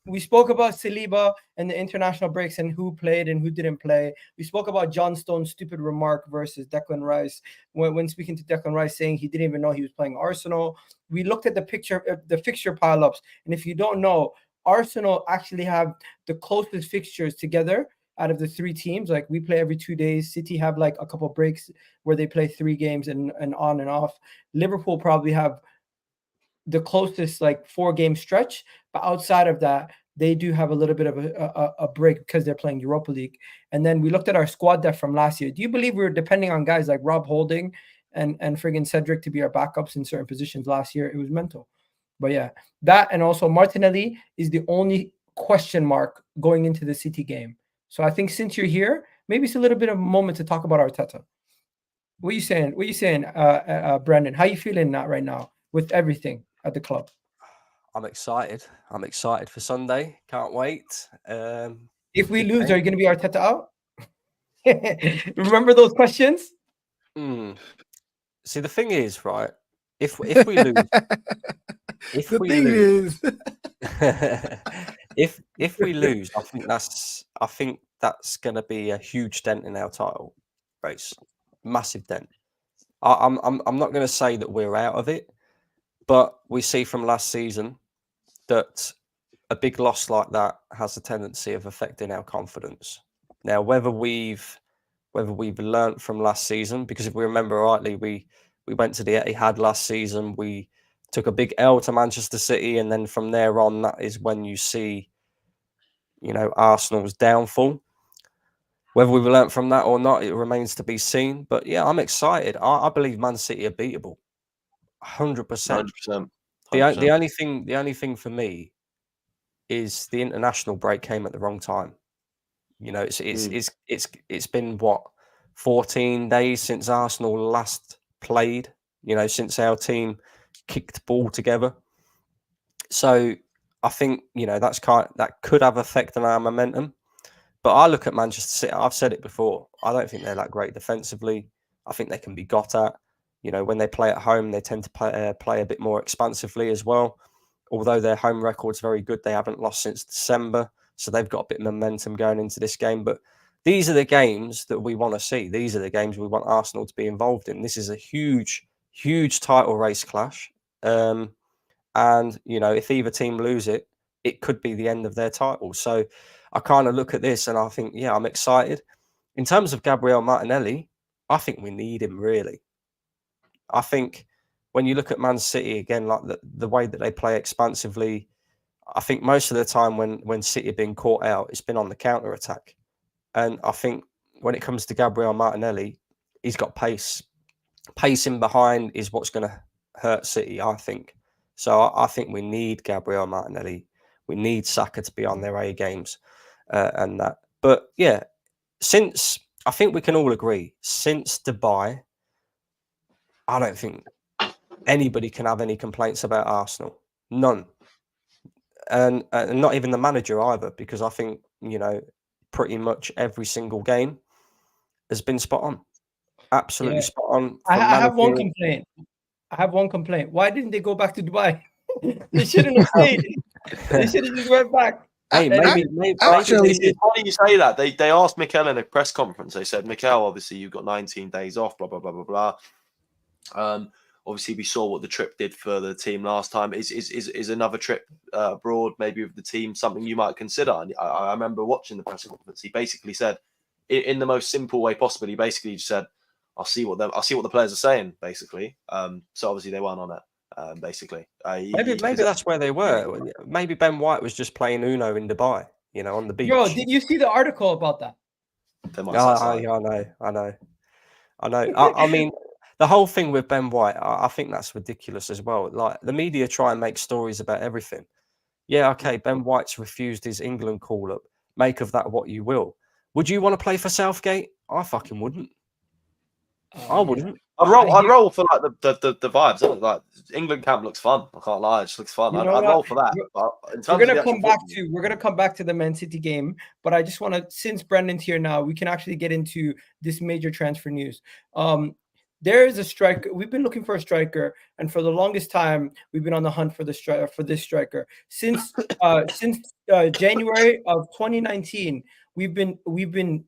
we spoke about Saliba and the international breaks and who played and who didn't play. We spoke about John Stone's stupid remark versus Declan Rice when speaking to Declan Rice, saying he didn't even know he was playing Arsenal. We looked at the fixture pileups, and if you don't know, Arsenal actually have the closest fixtures together out of the three teams. Like, we play every 2 days. City have like a couple breaks where they play 3 games and on and off. Liverpool probably have the closest like 4-game stretch, but outside of that, they do have a little bit of a break because they're playing Europa League. And then we looked at our squad depth from last year. Do you believe we were depending on guys like Rob Holding and friggin' Cedric to be our backups in certain positions last year? It was mental. But yeah, that, and also Martinelli is the only question mark going into the City game. So I think since you're here, maybe it's a little bit of a moment to talk about Arteta. What are you saying? What are you saying, Brendan? How you feeling right now with everything at the club? I'm excited. I'm excited for Sunday. Can't wait. If we lose, are you going to be Arteta out? Remember those questions? See, the thing is, right? If we lose, if we lose, I think that's going to be a huge dent in our title race. Massive dent. I'm not going to say that we're out of it, but we see from last season that a big loss like that has a tendency of affecting our confidence. Now, whether we've learnt from last season, because if we remember rightly, we went to the Etihad last season, we took a big L to Manchester City, and then from there on, that is when you see, Arsenal's downfall. Whether we've learnt from that or not, it remains to be seen. But yeah, I'm excited. I believe Man City are beatable, 100%. 100%. The only thing for me is the international break came at the wrong time. It's been what, 14 days since Arsenal last played. Since our team kicked ball together. So I think that could have effect on our momentum. But I look at Manchester City. I've said it before. I don't think they're that great defensively. I think they can be got at. When they play at home, they tend to play a bit more expansively as well. Although their home record's very good, they haven't lost since December. So they've got a bit of momentum going into this game. But these are the games that we want to see. These are the games we want Arsenal to be involved in. This is a huge, huge title race clash. And, if either team lose it, it could be the end of their title. So I kind of look at this and I think, yeah, I'm excited. In terms of Gabriel Martinelli, I think we need him, really. I think when you look at Man City, again, like the way that they play expansively, I think most of the time when City have been caught out, it's been on the counter-attack. And I think when it comes to Gabriel Martinelli, he's got pace. Pace in behind is what's going to hurt City, I think. So I think we need Gabriel Martinelli. We need Saka to be on their A games and that. But yeah, I think we can all agree, since Dubai, I don't think anybody can have any complaints about Arsenal. None. And not even the manager either, because I think, pretty much every single game has been spot on. Absolutely spot on. I have one complaint. Why didn't they go back to Dubai? They shouldn't have stayed. They should have just went back. Hey, maybe actually, It's funny you say that. They asked Mikel in a press conference. They said, Mikel, obviously you've got 19 days off, blah, blah, blah, blah, blah. Obviously, we saw what the trip did for the team last time. Is another trip abroad, maybe with the team, something you might consider? And I remember watching the press conference. He basically said, in the most simple way possible, he basically just said, I'll see what the players are saying, basically. So obviously they weren't on it. Basically, maybe that's where they were. Maybe Ben White was just playing Uno in Dubai, on the beach. Bro, did you see the article about that? I know. I mean, the whole thing with Ben White, I think that's ridiculous as well. Like, the media try and make stories about everything. Yeah, okay, Ben White's refused his England call-up. Make of that what you will. Would you want to play for Southgate? I fucking wouldn't. I wouldn't. I'd roll for like the vibes. Like, England camp looks fun. I can't lie, it just looks fun. I'd roll for that. But in terms we're gonna come back to the Man City game, but I just want to, since Brendan's here now, we can actually get into this major transfer news. there is a striker. We've been looking for a striker, and for the longest time, we've been on the hunt for this striker since January of 2019. We've been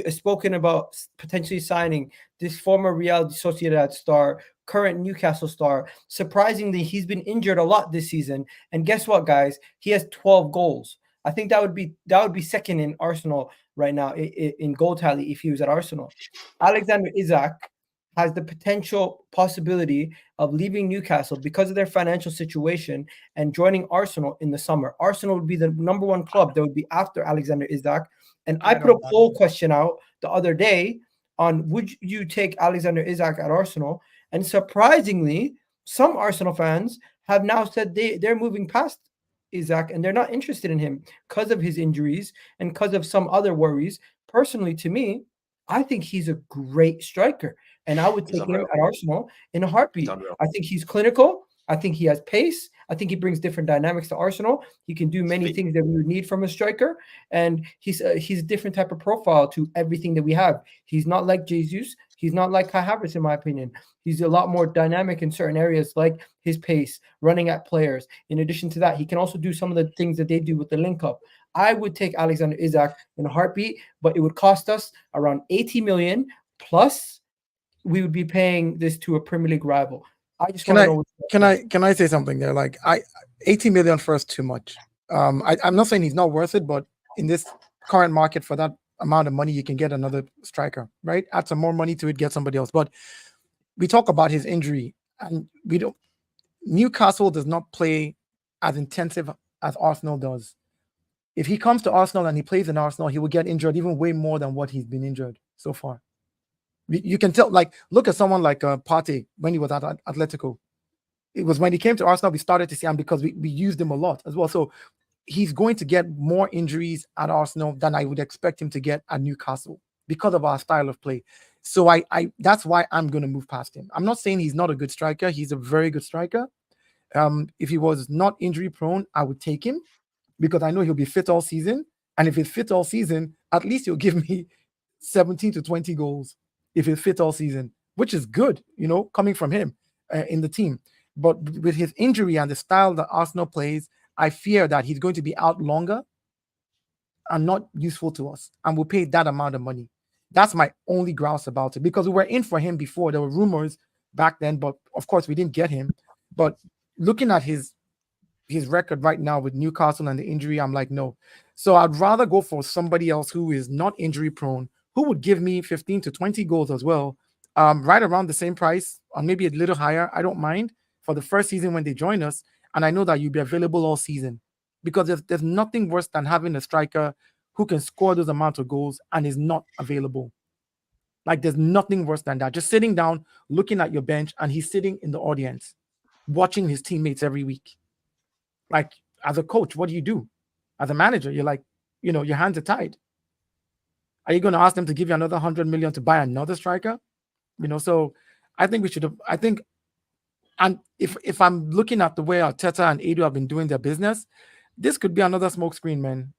spoken about potentially signing this former Real Sociedad star, current Newcastle star. Surprisingly, he's been injured a lot this season, and guess what, guys? He has 12 goals. I think that would be second in Arsenal right now in goal tally if he was at Arsenal. Alexander Isak has the potential possibility of leaving Newcastle because of their financial situation and joining Arsenal in the summer. Arsenal would be the number one club that would be after Alexander Isak. And I put a poll question out the other day on would you take Alexander Isak at Arsenal? And surprisingly, some Arsenal fans have now said they're moving past Isak and they're not interested in him because of his injuries and because of some other worries. Personally, to me, I think he's a great striker, and I would take him at Arsenal in a heartbeat. I think he's clinical. I think he has pace. I think he brings different dynamics to Arsenal. He can do many things that we would need from a striker, and he's a different type of profile to everything that we have. He's not like Jesus. He's not like Kai Havertz, in my opinion. He's a lot more dynamic in certain areas, like his pace, running at players. In addition to that, he can also do some of the things that they do with the link-up. I would take Alexander Isak in a heartbeat, but it would cost us around 80 million, plus we would be paying this to a Premier League rival. I just want to know. Can I say something there? Like 80 million for us too much. I'm not saying he's not worth it, but in this current market, for that amount of money, you can get another striker, right? Add some more money to it, get somebody else. But we talk about his injury, and Newcastle does not play as intensive as Arsenal does. If he comes to Arsenal and he plays in Arsenal, he will get injured even way more than what he's been injured so far. You can tell, like, look at someone like Partey when he was at Atletico. It was when he came to Arsenal, we started to see him because we used him a lot as well. So he's going to get more injuries at Arsenal than I would expect him to get at Newcastle because of our style of play. So I that's why I'm going to move past him. I'm not saying he's not a good striker. He's a very good striker. If he was not injury prone, I would take him, because I know he'll be fit all season. And if he's fit all season, at least he'll give me 17 to 20 goals if he's fit all season, which is good, coming from him in the team. But with his injury and the style that Arsenal plays, I fear that he's going to be out longer and not useful to us. And we'll pay that amount of money. That's my only grouse about it, because we were in for him before. There were rumors back then, but of course we didn't get him. But looking at his record right now with Newcastle and the injury, I'm like, no. So I'd rather go for somebody else who is not injury prone, who would give me 15 to 20 goals as well, right around the same price, or maybe a little higher. I don't mind for the first season when they join us. And I know that you'll be available all season, because there's nothing worse than having a striker who can score those amount of goals and is not available. Like, there's nothing worse than that. Just sitting down, looking at your bench, and he's sitting in the audience, watching his teammates every week. Like, as a coach, what do you do? As a manager, you're like, your hands are tied. Are you going to ask them to give you another 100 million to buy another striker? So I think we should have, and if I'm looking at the way Arteta and Edu have been doing their business, this could be another smokescreen, man.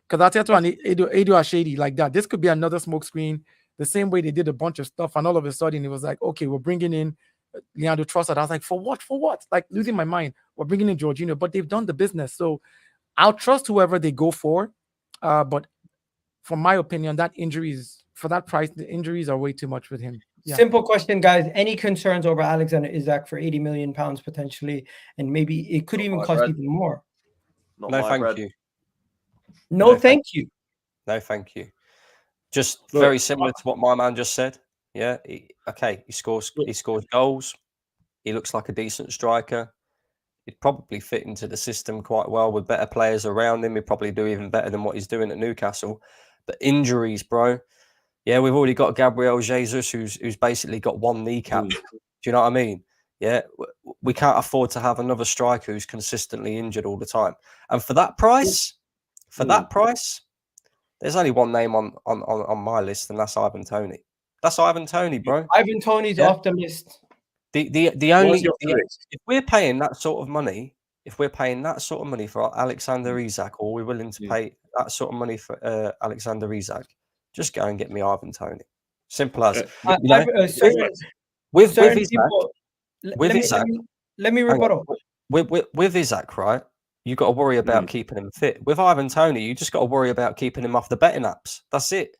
Because Arteta and Edu are shady like that. This could be another smokescreen, the same way they did a bunch of stuff, and all of a sudden it was like, okay, we're bringing in Leandro Trossard. I was like, for what? For what? Like, losing my mind. We're bringing in Jorginho, but they've done the business. So I'll trust whoever they go for. But from my opinion, that injuries, for that price, the injuries are way too much with him. Yeah. Simple question, guys. Any concerns over Alexander Isak for 80 million pounds potentially? And maybe it could even cost even more. No, thank you. No, thank you. No, thank you. Just very similar to what my man just said. Yeah. He scores goals. He looks like a decent striker. He'd probably fit into the system quite well with better players around him. He'd probably do even better than what he's doing at Newcastle. But injuries, bro. Yeah, we've already got Gabriel Jesus, who's basically got one kneecap. Do you know what I mean? Yeah, we can't afford to have another striker who's consistently injured all the time. And for that price, there's only one name on my list, and that's Ivan Toney. That's Ivan Toney, bro. Ivan Toney's off the list. The only if we're paying that sort of money, for Alexander Isak, or we're willing to pay that sort of money for Alexander Isak, just go and get me Ivan Toney. Simple as. with certain Isak, people. with Isak, Let me hang on. rebuttal. With Isak, right? You got to worry about keeping him fit. With Ivan Toney, you just got to worry about keeping him off the betting apps. That's it.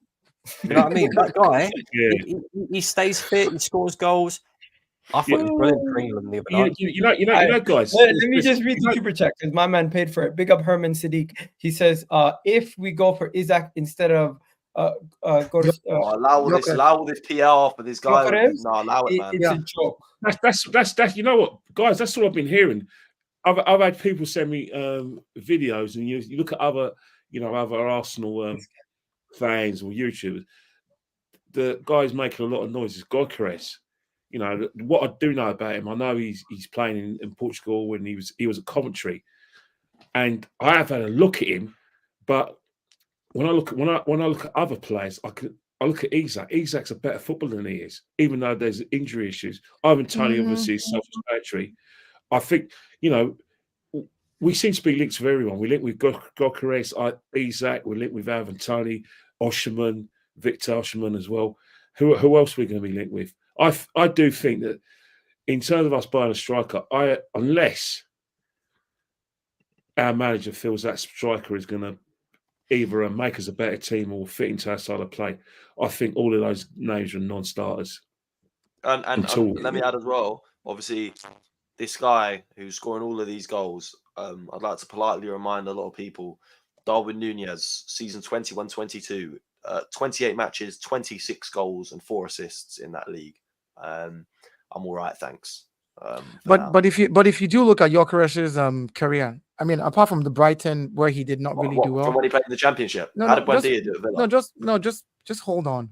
You know what I mean? That guy, he stays fit. He scores goals. I thought he was brilliant for England the other night. Guys. Let me just read the super chat because my man paid for it. Big up Herman Sadiq. He says, if we go for Isak instead of allow all this PR for this guy. No, allow it, man. It's a joke. That's you know what, guys. That's all I've been hearing. I've had people send me videos, and you look at other Arsenal fans or YouTubers. The guy's making a lot of noise. Is Gyökeres. You know what I do know about him. I know he's playing in Portugal when he was at Coventry, and I have had a look at him. But when I look at other players, I look at Isak. Isak's a better footballer than he is, even though there's injury issues. Ivan Toney obviously is self-explanatory. I think, we seem to be linked with everyone. We link with Gyökeres, Isak. We link with Ivan Toney, Osherman, Viktor Osherman as well. Who else are we going to be linked with? I do think that in terms of us buying a striker, unless our manager feels that striker is going to either make us a better team or fit into our style of play, I think all of those names are non-starters. And let me add as well, obviously, this guy who's scoring all of these goals, I'd like to politely remind a lot of people, Darwin Núñez, season 21-22, 28 matches, 26 goals and 4 assists in that league. I'm all right, thanks. But if you do look at Gyökeres' career, I mean, apart from the Brighton where he did not really do well, from when he played in the Championship, how did Buendia do it? Just hold on.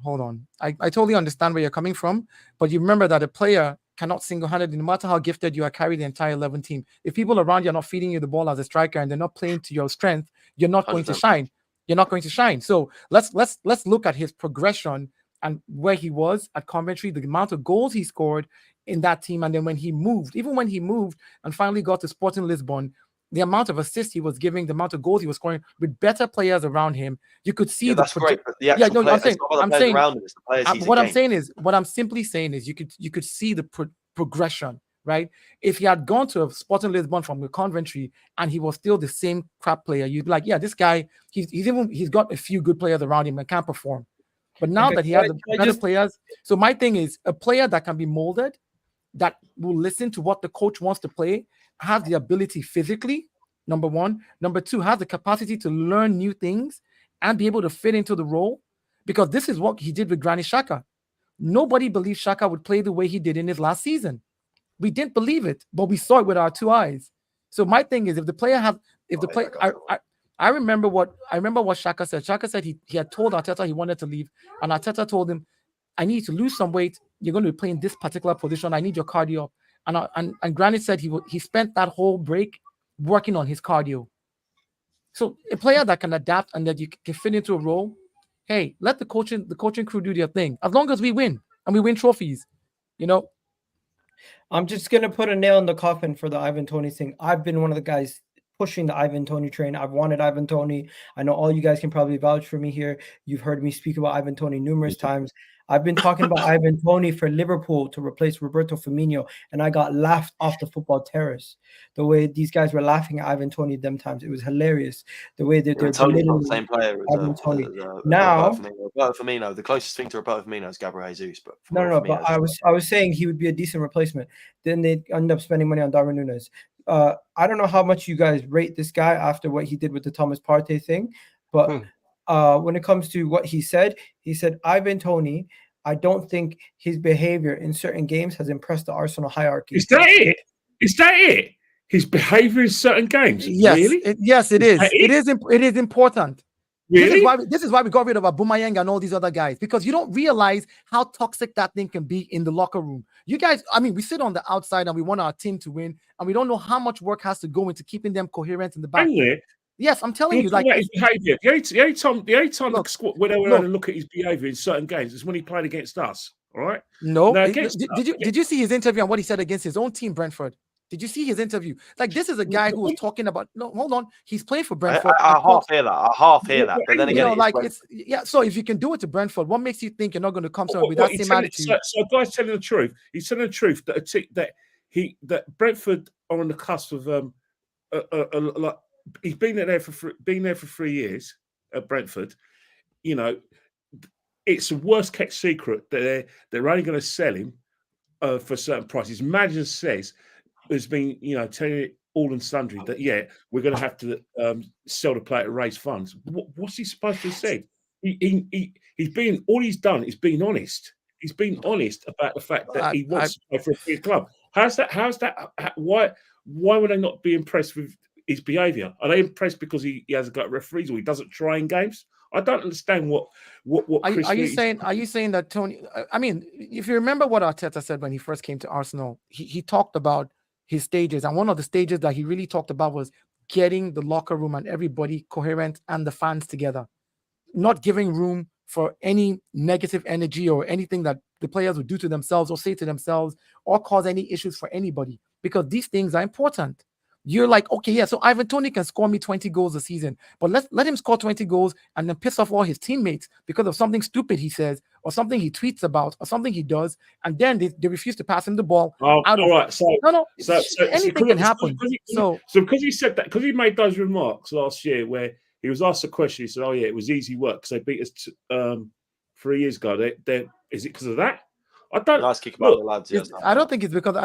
I totally understand where you're coming from, but you remember that a player cannot single-handedly, no matter how gifted you are, carry the entire 11 team. If people around you are not feeding you the ball as a striker and they're not playing to your strength, you're not 100%. Going to shine. You're not going to shine. So let's look at his progression and where he was at Coventry, the amount of goals he scored in that team, and then when he moved and finally got to Sporting Lisbon, the amount of assists he was giving, the amount of goals he was scoring with better players around him, you could see that's great. But the actual what I'm simply saying is you could see the progression, right? If he had gone to a Sporting Lisbon from the Coventry and he was still the same crap player, you'd be like, yeah, this guy, he's got a few good players around him and can't perform. But now that he has better players, so my thing is a player that can be molded, that will listen to what the coach wants to play, has the ability physically, number one. Number two, has the capacity to learn new things and be able to fit into the role. Because this is what he did with Granit Xhaka. Nobody believed Xhaka would play the way he did in his last season. We didn't believe it, but we saw it with our 2 eyes. So my thing is, I remember what Xhaka said. Xhaka said he had told Arteta he wanted to leave, and Arteta told him, I need to lose some weight. You're going to be playing this particular position. I need your cardio. And Granit said he spent that whole break working on his cardio. So a player that can adapt and that you can fit into a role, hey, let the coaching crew do their thing. As long as we win and we win trophies, I'm just gonna put a nail in the coffin for the Ivan Toney thing. I've been one of the guys pushing the Ivan Toney train. I've wanted Ivan Toney. I know all you guys can probably vouch for me here. You've heard me speak about Ivan Toney numerous times. I've been talking about Ivan Toney for Liverpool to replace Roberto Firmino, and I got laughed off the football terrace. The way these guys were laughing at Ivan Toney them times, it was hilarious. The way that they're not the same player as Ivan Toney. Now, Roberto Firmino, the closest thing to Roberto Firmino is Gabriel Jesus. But but I was saying he would be a decent replacement. Then they end up spending money on Darwin Núñez. I don't know how much you guys rate this guy after what he did with the Thomas Partey thing, but when it comes to what he said Ivan Toney, I don't think his behavior in certain games has impressed the Arsenal hierarchy. Is that it? His behavior in certain games? Yes, really? Yes, it is. It is important. Really? This is why we got rid of Aubameyang and all these other guys, because you don't realize how toxic that thing can be in the locker room. You guys, I mean, we sit on the outside and we want our team to win, and we don't know how much work has to go into keeping them coherent in the back. Yes, I'm telling you, like his behavior. The only time the squad when they were to look at his behavior in certain games is when he played against us. All right. No. Did you see his interview and what he said against his own team, Brentford? Did you see his interview? Like, this is a guy who was talking about. No, hold on. He's playing for I Brentford. half hear that. I half hear that. But then You again, know, it is like Brentford. it's yeah. So if you can do it to Brentford, what makes you think you're not going to come somewhere with that he's same telling- attitude? So a guy's telling the truth. He's telling the truth that Brentford are on the cusp of like he's been there for 3 years at Brentford. You know, it's a worst kept secret that they're only going to sell him for certain prices. Manager says there's been, telling it all and sundry that we're going to have to sell the player to raise funds. What's he supposed to have said? He's been all he's done is being honest. He's been honest about the fact that he wants to play for a big club. How's that? Why would they not be impressed with his behaviour? Are they impressed because he hasn't got referees or he doesn't try in games? I don't understand what Are you saying that Toney? I mean, if you remember what Arteta said when he first came to Arsenal, he talked about his stages, and one of the stages that he really talked about was getting the locker room and everybody coherent and the fans together, not giving room for any negative energy or anything that the players would do to themselves or say to themselves or cause any issues for anybody, because these things are important. You're like, okay, yeah, so Ivan Toney can score me 20 goals a season, but let him score 20 goals and then piss off all his teammates because of something stupid he says or something he tweets about or something he does, and then they refuse to pass him the ball. All right. So anything can happen. So because he said that, because he made those remarks last year where he was asked a question, he said, "Oh yeah, it was easy work because they beat us 3 years ago." Is it because of that? I don't. Nice kick about the lads. Yes, I don't think it's because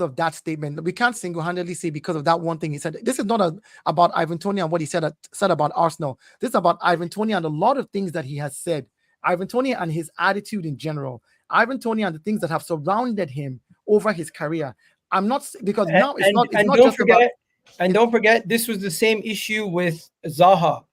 of that statement. We can't single-handedly say because of that one thing he said. This is not about Ivan Toney and what he said about Arsenal. This is about Ivan Toney and a lot of things that he has said. Ivan Toney and his attitude in general. Ivan Toney and the things that have surrounded him over his career. I'm not because now it's not just about. And don't forget, this was the same issue with Zaha.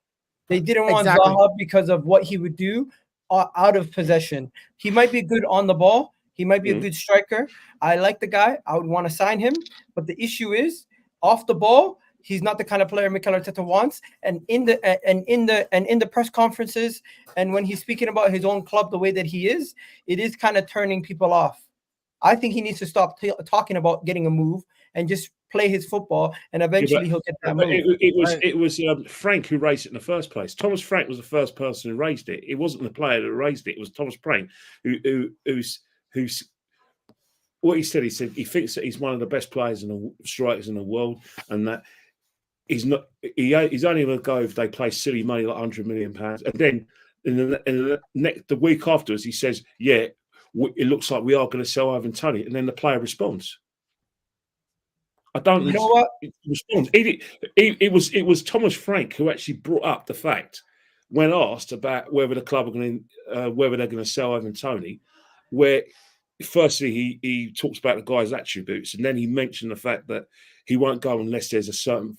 They didn't want Zaha because of what he would do out of possession. He might be good on the ball. He might be a good striker. I like the guy. I would want to sign him. But the issue is off the ball, he's not the kind of player Mikel Arteta wants. And in the press conferences and when he's speaking about his own club the way that he is, it is kind of turning people off. I think he needs to stop talking about getting a move and just play his football, and eventually he'll get that move. It was Frank who raised it in the first place. Thomas Frank was the first person who raised it. It wasn't the player that raised it. It was Thomas Frank who's what he said. He said he thinks that he's one of the best players in the strikers in the world, and that he's not. He's only going to go if they play silly money like £100 million. And then the week afterwards, he says, "Yeah, it looks like we are going to sell Ivan Toney," and then the player responds. I don't. You know what? It was Thomas Frank who actually brought up the fact when asked about whether the club are going to whether they're going to sell Ivan Toney, where firstly he talks about the guy's attributes, and then he mentioned the fact that he won't go unless there's a certain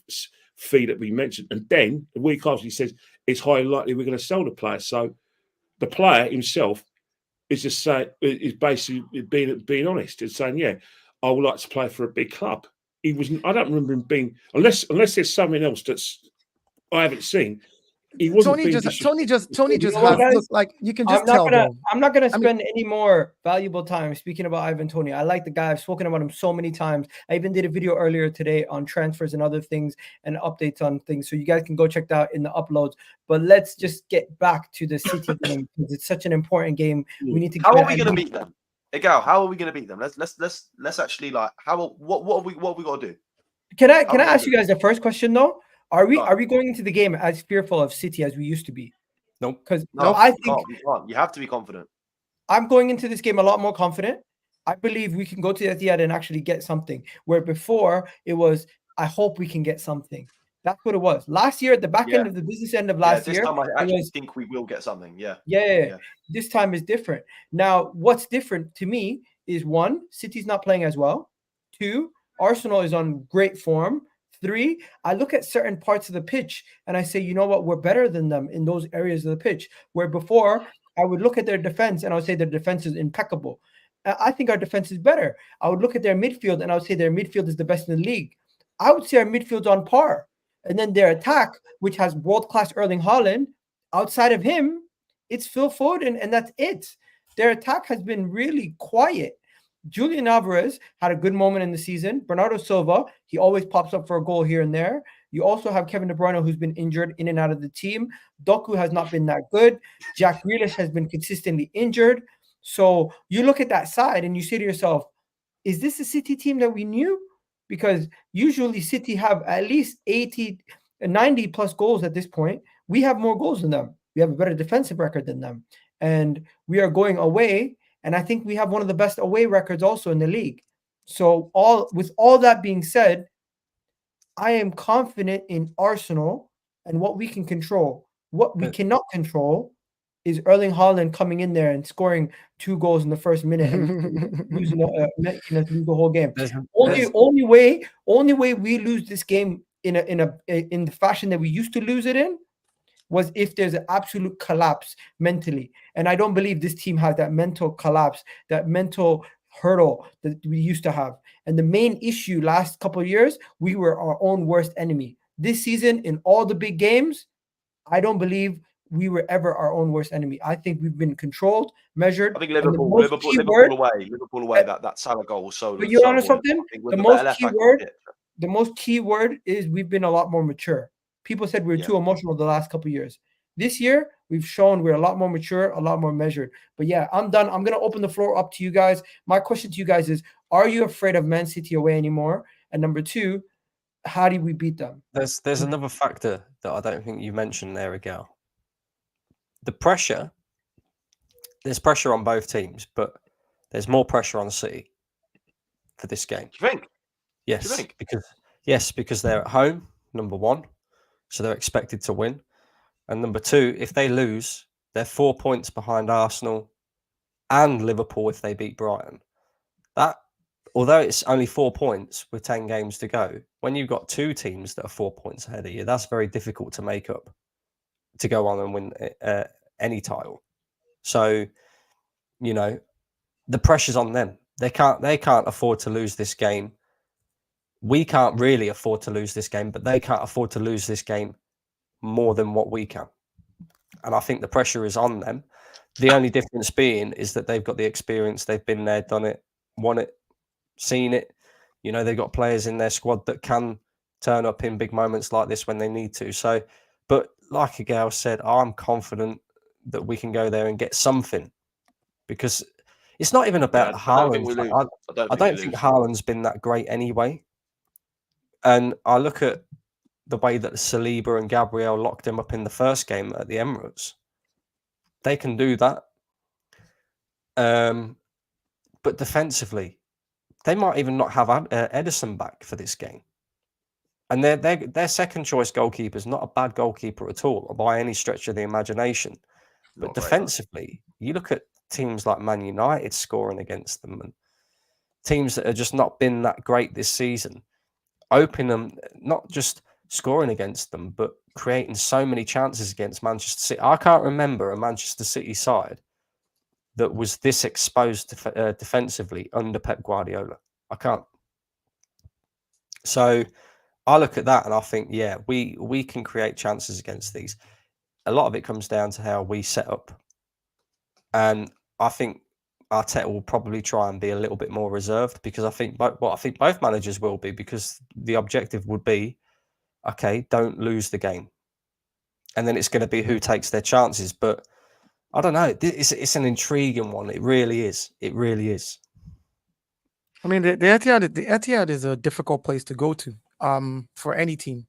fee that we mentioned, and then the week after he says it's highly likely we're going to sell the player. So the player himself is just saying, is basically being honest and saying, yeah, I would like to play for a big club. He was. I don't remember him being, unless there's something else that's I haven't seen. He wasn't. Tony just has look like you can just tell. I'm not gonna spend any more valuable time speaking about Ivan Toney. I like the guy. I've spoken about him so many times. I even did a video earlier today on transfers and other things and updates on things, so you guys can go check that out in the uploads. But let's just get back to the City game because it's such an important game. We need to. How are we gonna beat them? Hey, Gal, how are we going to beat them? Let's actually what have we got to do? Can I ask you guys the first question though? Are we going into the game as fearful of City as we used to be? Nope. Because I think you have to be confident. I'm going into this game a lot more confident. I believe we can go to the Etihad and actually get something. Where before it was, I hope we can get something. That's what it was. Last year, at the back end of the business end of last year, time I actually think we will get something. Yeah. This time is different. Now, what's different to me is 1, City's not playing as well. 2, Arsenal is on great form. 3, I look at certain parts of the pitch and I say, you know what, we're better than them in those areas of the pitch. Where before, I would look at their defense and I would say their defense is impeccable. I think our defense is better. I would look at their midfield and I would say their midfield is the best in the league. I would say our midfield's on par. And then their attack, which has world-class Erling Haaland, outside of him, it's Phil Foden, and that's it. Their attack has been really quiet. Julian Alvarez had a good moment in the season. Bernardo Silva, he always pops up for a goal here and there. You also have Kevin De Bruyne, who's been injured in and out of the team. Doku has not been that good. Jack Grealish has been consistently injured. So you look at that side and you say to yourself, is this a City team that we knew? Because usually City have at least 80, 90 plus goals at this point. We have more goals than them. We have a better defensive record than them. And we are going away. And I think we have one of the best away records also in the league. So with all that being said, I am confident in Arsenal and what we can control. What we cannot control is Erling Haaland coming in there and scoring 2 goals in the first minute and losing the whole game. Only way we lose this game in the fashion that we used to lose it in was if there's an absolute collapse mentally. And I don't believe this team has that mental collapse, that mental hurdle that we used to have. And the main issue last couple of years, we were our own worst enemy. This season, in all the big games, I don't believe we were ever our own worst enemy. I think we've been controlled, measured. I think Liverpool away. That Salah goal was so. But you know something? The most key word is we've been a lot more mature. People said we were too emotional the last couple of years. This year, we've shown we're a lot more mature, a lot more measured. But yeah, I'm done. I'm going to open the floor up to you guys. My question to you guys is, are you afraid of Man City away anymore? And number 2, how do we beat them? There's another factor that I don't think you mentioned there, Miguel. The pressure. There's pressure on both teams, but there's more pressure on City for this game. Do you think? Yes, Do you think? because they're at home, number 1, so they're expected to win. And number 2, if they lose, they're 4 points behind Arsenal and Liverpool if they beat Brighton. That, although it's only 4 points with 10 games to go, when you've got 2 teams that are 4 points ahead of you, that's very difficult to make up to go on and win any title. So, the pressure's on them. They can't afford to lose this game. We can't really afford to lose this game, but they can't afford to lose this game more than what we can. And I think the pressure is on them. The only difference being is that they've got the experience. They've been there, done it, won it, seen it. They've got players in their squad that can turn up in big moments like this when they need to. So, but like Miguel said, I'm confident that we can go there and get something, because it's not even about Haaland. I don't think Haaland's been that great anyway. And I look at the way that Saliba and Gabriel locked him up in the first game at the Emirates. They can do that. But defensively, they might even not have Edison back for this game. And their second choice goalkeeper is not a bad goalkeeper at all, by any stretch of the imagination. But defensively, you look at teams like Man United scoring against them, and teams that have just not been that great this season, opening them, not just scoring against them, but creating so many chances against Manchester City. I can't remember a Manchester City side that was this exposed defensively under Pep Guardiola. I can't. So I look at that and I think, yeah, we can create chances against these. A lot of it comes down to how we set up. And I think Arteta will probably try and be a little bit more reserved, because I think both managers will be, because the objective would be, okay, don't lose the game. And then it's going to be who takes their chances. But I don't know. It's an intriguing one. It really is. It really is. I mean, the Etihad is a difficult place to go to for any team.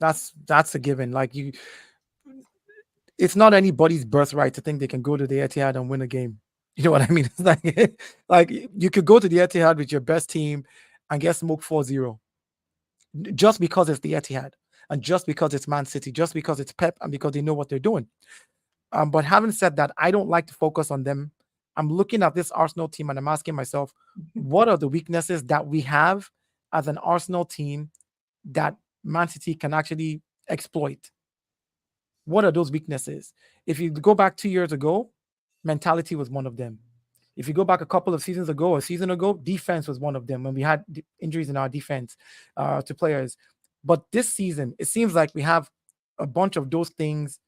That's a given. Like, it's not anybody's birthright to think they can go to the Etihad and win a game. You know what I mean? It's like you could go to the Etihad with your best team and get smoked 4-0. Just because it's the Etihad, and just because it's Man City, just because it's Pep, and because they know what they're doing. But having said that, I don't like to focus on them. I'm looking at this Arsenal team and I'm asking myself, what are the weaknesses that we have as an Arsenal team that Man City can actually exploit? What are those weaknesses? If you go back 2 years ago, mentality was one of them. If you go back a couple of seasons ago, a season ago, defense was one of them when we had injuries in our defense to players. But this season, it seems like we have a bunch of those things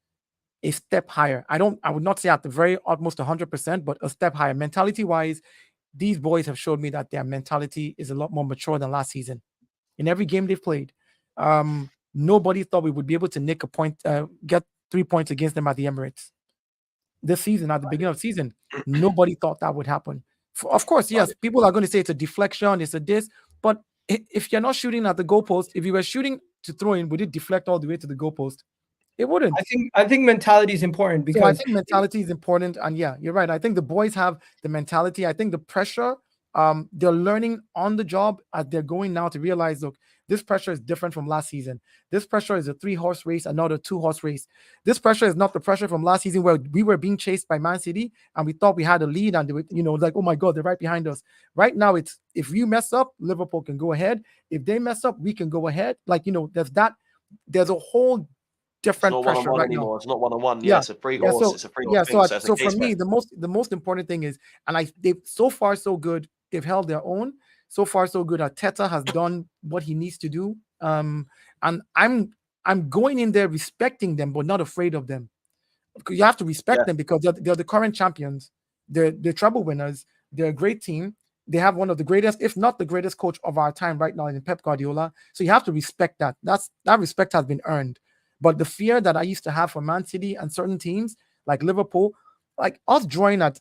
a step higher. I would not say at the very almost 100%, but a step higher. Mentality-wise, these boys have showed me that their mentality is a lot more mature than last season. In every game they've played, nobody thought we would be able to nick a point, get 3 points against them at the Emirates this season. At the beginning of the season, nobody thought that would happen. Of course, yes, people are going to say it's a deflection, it's a this, but if you're not shooting at the goalpost, if you were shooting to throw in, would it deflect all the way to the goalpost? It wouldn't. I think mentality is important because I think mentality is important, and yeah, you're right. I think the boys have the mentality. I think the pressure, they're learning on the job as they're going now to realize, look, this pressure is different from last season. This pressure is a 3-horse race, not a 2-horse race. This pressure is not the pressure from last season where we were being chased by Man City and we thought we had a lead and they were, like, oh my God, they're right behind us. Right now, it's if you mess up, Liverpool can go ahead. If they mess up, we can go ahead. Like, there's a whole different pressure right anymore. now. It's not one-on-one. Yeah, it's a free horse. It's a free horse thing. So for me, the most important thing is, and they've so far so good. They've held their own. So far so good. Arteta has done what he needs to do. And I'm going in there respecting them, but not afraid of them. You have to respect them because they're the current champions. They're treble winners. They're a great team. They have one of the greatest, if not the greatest coach of our time right now in Pep Guardiola. So you have to respect that. That respect has been earned. But the fear that I used to have for Man City and certain teams like Liverpool, like us drawing at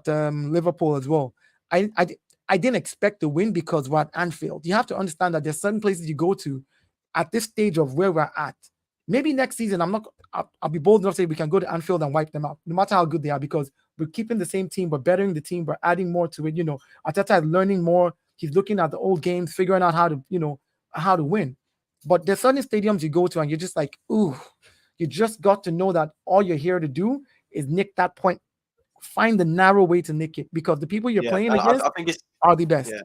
Liverpool as well, I didn't expect to win because we're at Anfield. You have to understand that there's certain places you go to at this stage of where we're at. Maybe next season, I'll be bold enough to say we can go to Anfield and wipe them out, no matter how good they are, because we're keeping the same team, we're bettering the team, we're adding more to it. Arteta is learning more. He's looking at the old games, figuring out how to win. But there's certain stadiums you go to and you're just like, ooh, you just got to know that all you're here to do is nick that point. Find the narrow way to nick it because the people you're playing against are the best. Yeah.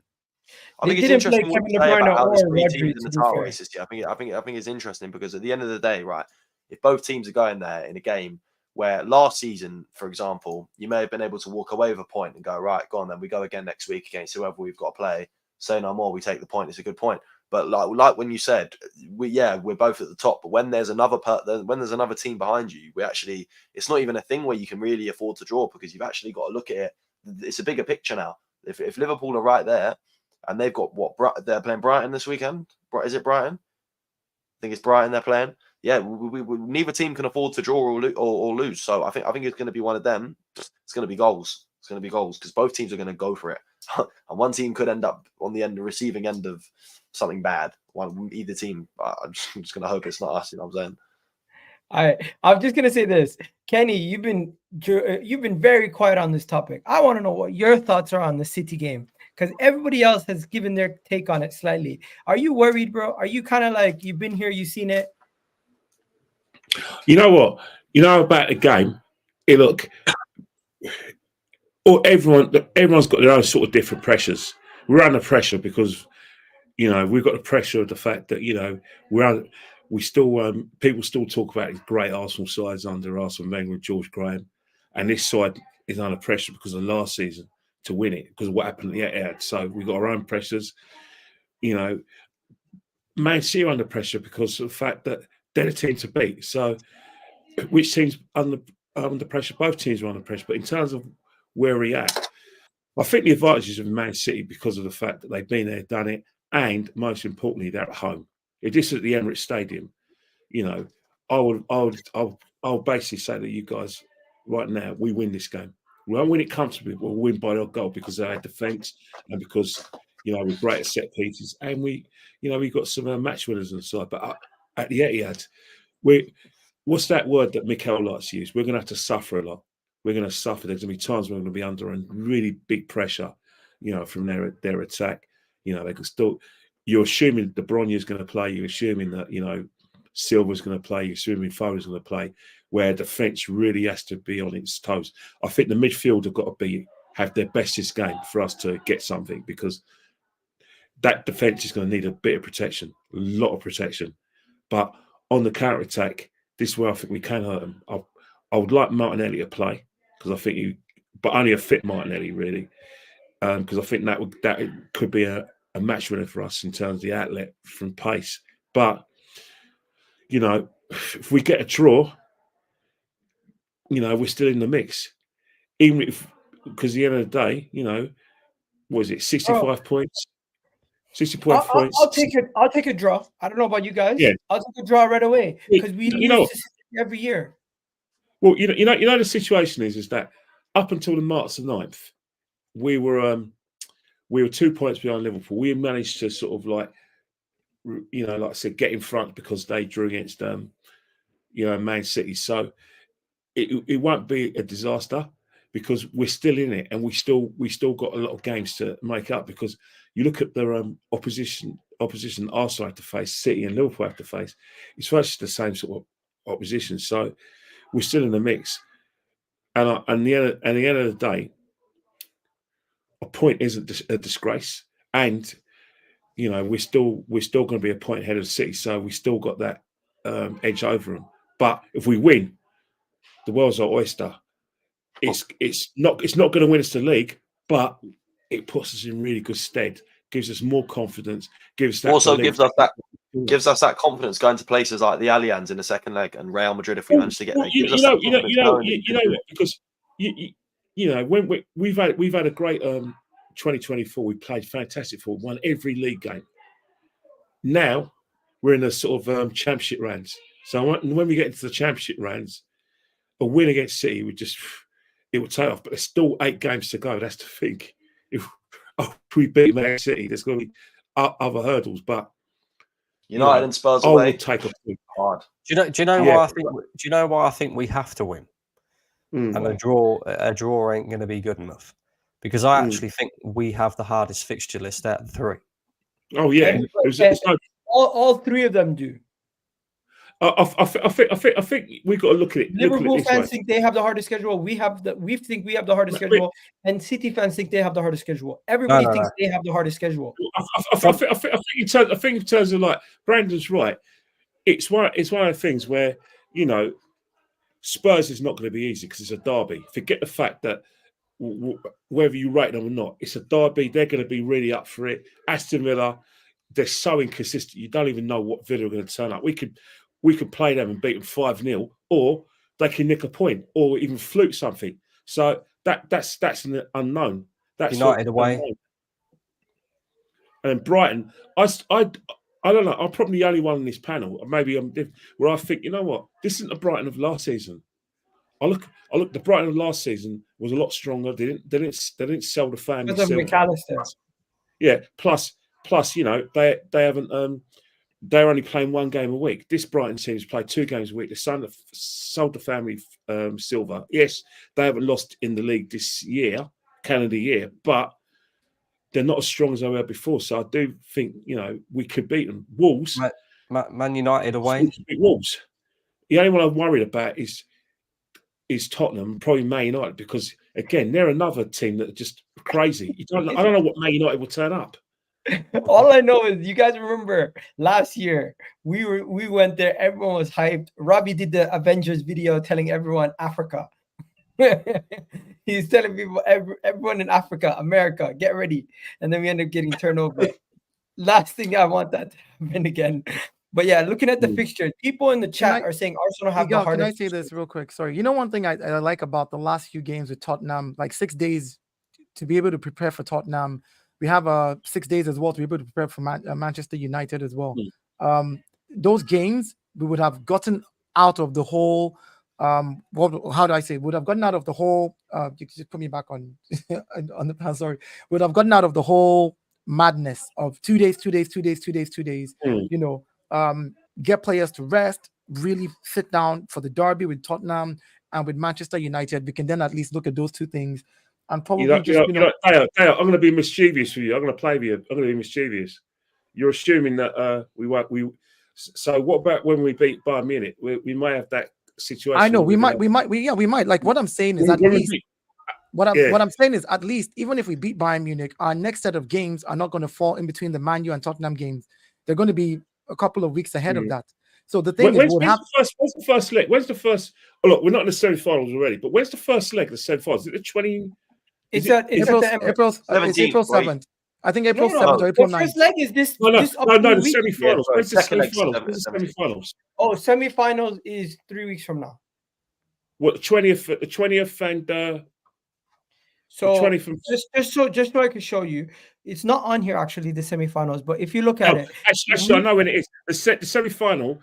I think it's interesting what you say about how there's 3 teams in the title races. Yeah, I think it's interesting because at the end of the day, right, if both teams are going there in a game where last season, for example, you may have been able to walk away with a point and go, right, go on, then we go again next week against whoever we've got to play. Say no more, we take the point. It's a good point. But like when you said, we're both at the top. But when there's another team behind you, it's not even a thing where you can really afford to draw because you've actually got to look at it. It's a bigger picture now. If Liverpool are right there, and they've got they're playing Brighton this weekend. Is it Brighton? I think it's Brighton they're playing. Yeah, we neither team can afford to draw or lose. So I think it's going to be one of them. It's going to be goals. It's going to be goals because both teams are going to go for it, and one team could end up on the receiving end of something bad. Either team. I'm just going to hope it's not us. You know what I'm saying? I'm just gonna say this, Kenny. You've been very quiet on this topic. I want to know what your thoughts are on the City game because everybody else has given their take on it slightly. Are you worried, bro? Are you kind of like you've been here, you've seen it? You know what? You know about the game. Everyone's got their own sort of different pressures. We're under pressure because we've got the pressure of the fact that people still talk about these great Arsenal sides under Arsene Wenger and George Graham, and this side is under pressure because of last season to win it because of what happened at the Etihad. So we've got our own pressures. Man City are under pressure because of the fact that they're the team to beat. So which team's under pressure? Both teams are under pressure. But in terms of where we're at, I think the advantages of Man City because of the fact that they've been there, done it, and most importantly, they're at home. If this is at the Emirates Stadium, I would basically say that you guys right now we win this game. We won't win it comfortably. We'll win by our goal because of our defence and because we're great at set pieces and we've got some match winners on the side. But at the Etihad, what's that word that Mikel likes to use? We're going to have to suffer a lot. We're going to suffer. There's going to be times we're going to be under really big pressure, from their attack. They can still. You're assuming De Bruyne is going to play. You're assuming that Silva's going to play. You're assuming Foden's going to play. Where defence really has to be on its toes. I think the midfield have got to have their bestest game for us to get something because that defence is going to need a bit of protection, a lot of protection. But on the counter attack, this is where I think we can hurt them. I would like Martinelli to play because I think but only a fit Martinelli really, because I think that could be a match winner for us in terms of the outlet from pace. But if we get a draw, we're still in the mix. Even if, because at the end of the day, what is it, 65 points? 60 I'll, points. I'll take it. I'll take a draw. I don't know about you guys. Yeah. I'll take a draw right away because we you know lose every year. Well, you know the situation is that up until the March the 9th, we were 2 points behind Liverpool. We managed to sort of like I said, get in front because they drew against Man City. So it won't be a disaster because we're still in it and we still got a lot of games to make up. Because you look at the opposition Arsenal have to face, City and Liverpool have to face. It's virtually the same sort of opposition. So we're still in the mix. And at the end of the day, a point isn't a disgrace, and we're still going to be a point ahead of City, so we still got that edge over them. But if we win, the world's our oyster. It's not going to win us the league, but it puts us in really good stead. Gives us more confidence. Gives us that confidence going to places like the Allianz in the second leg and Real Madrid if we manage to get there. Because when we've had a great 2024, we played fantastic football, won every league game. Now we're in a sort of championship rounds. So when we get into the championship rounds, a win against City it would take off. But there's still 8 games to go. That's the thing. If we beat Man City, there's going to be other hurdles. But United and Spurs away. Take a point hard. Do you know why I think? Do you know why I think we have to win? And a draw ain't going to be good enough, because I actually think we have the hardest fixture list out of the 3. Oh yeah, all 3 of them do. I think we've got to look at it. Liverpool fans think they have the hardest schedule. We think we have the hardest schedule, and City fans think they have the hardest schedule. Everybody thinks they have the hardest schedule. I think in terms of like Brandon's right. It's one of the things where Spurs is not going to be easy because it's a derby. Forget the fact that whether you rate them or not, it's a derby. They're going to be really up for it. Aston Villa, they're so inconsistent. You don't even know what Villa are going to turn up. We could play them and beat them 5-0, or they can nick a point, or even fluke something. So that's an unknown. That's United away. Unknown. And Brighton, I don't know. I'm probably the only one in this panel. Maybe I'm different, where I think, you know what? This isn't the Brighton of last season. I look. The Brighton of last season was a lot stronger. They didn't sell the family. Because of McAllister. Yeah. Plus, they haven't. They're only playing 1 game a week. This Brighton team's played 2 games a week. They sold the family silver. Yes, they haven't lost in the league this year, calendar year, but they're not as strong as they were before. So I do think, we could beat them. Wolves. Man United away. We could beat Wolves. The only one I'm worried about is Tottenham, probably Man United, because, again, they're another team that are just crazy. I don't know what Man United will turn up. All I know is, you guys remember last year we went there, everyone was hyped. Robbie did the Avengers video telling everyone Africa. He's telling people, everyone in Africa, America, get ready. And then we end up getting turned over. Last thing I want that to happen again. But yeah, looking at the fixture, people in the chat are saying Arsenal have the hardest. Can I say this real quick? Sorry. One thing I like about the last few games with Tottenham, like 6 days to be able to prepare for Tottenham. We have 6 days as well to be able to prepare for Manchester United as well. Those games, we would have gotten out of the whole, how do I say? Would have gotten out of the whole, you just put me back on the pan, sorry. Would have gotten out of the whole madness of 2 days. Get players to rest, really sit down for the derby with Tottenham and with Manchester United. We can then at least look at those 2 things. And probably Dale, I'm going to be mischievous with you. I'm going to play with you. I'm going to be mischievous. You're assuming that we won't. So what about when we beat Bayern Munich? We may have that situation. I know we might. Like what I'm saying is at least. What I'm saying is at least even if we beat Bayern Munich, our next set of games are not going to fall in between the Man U and Tottenham games. They're going to be a couple of weeks ahead of that. So the thing when's the first leg? When's the first? Oh, look, we're not in the semi-finals already, but when's the first leg of the semi-finals? Is it the 20? April 7th. I think April 7th or April 9th. The first leg is this. No, the semi-finals. Yeah, When's the semi-finals? Oh, semi-finals is 3 weeks from now. What, the 20th and So 20 from just so I can show you, it's not on here actually, the semifinals. But if you look at it, actually, I know when it is. The semi-final.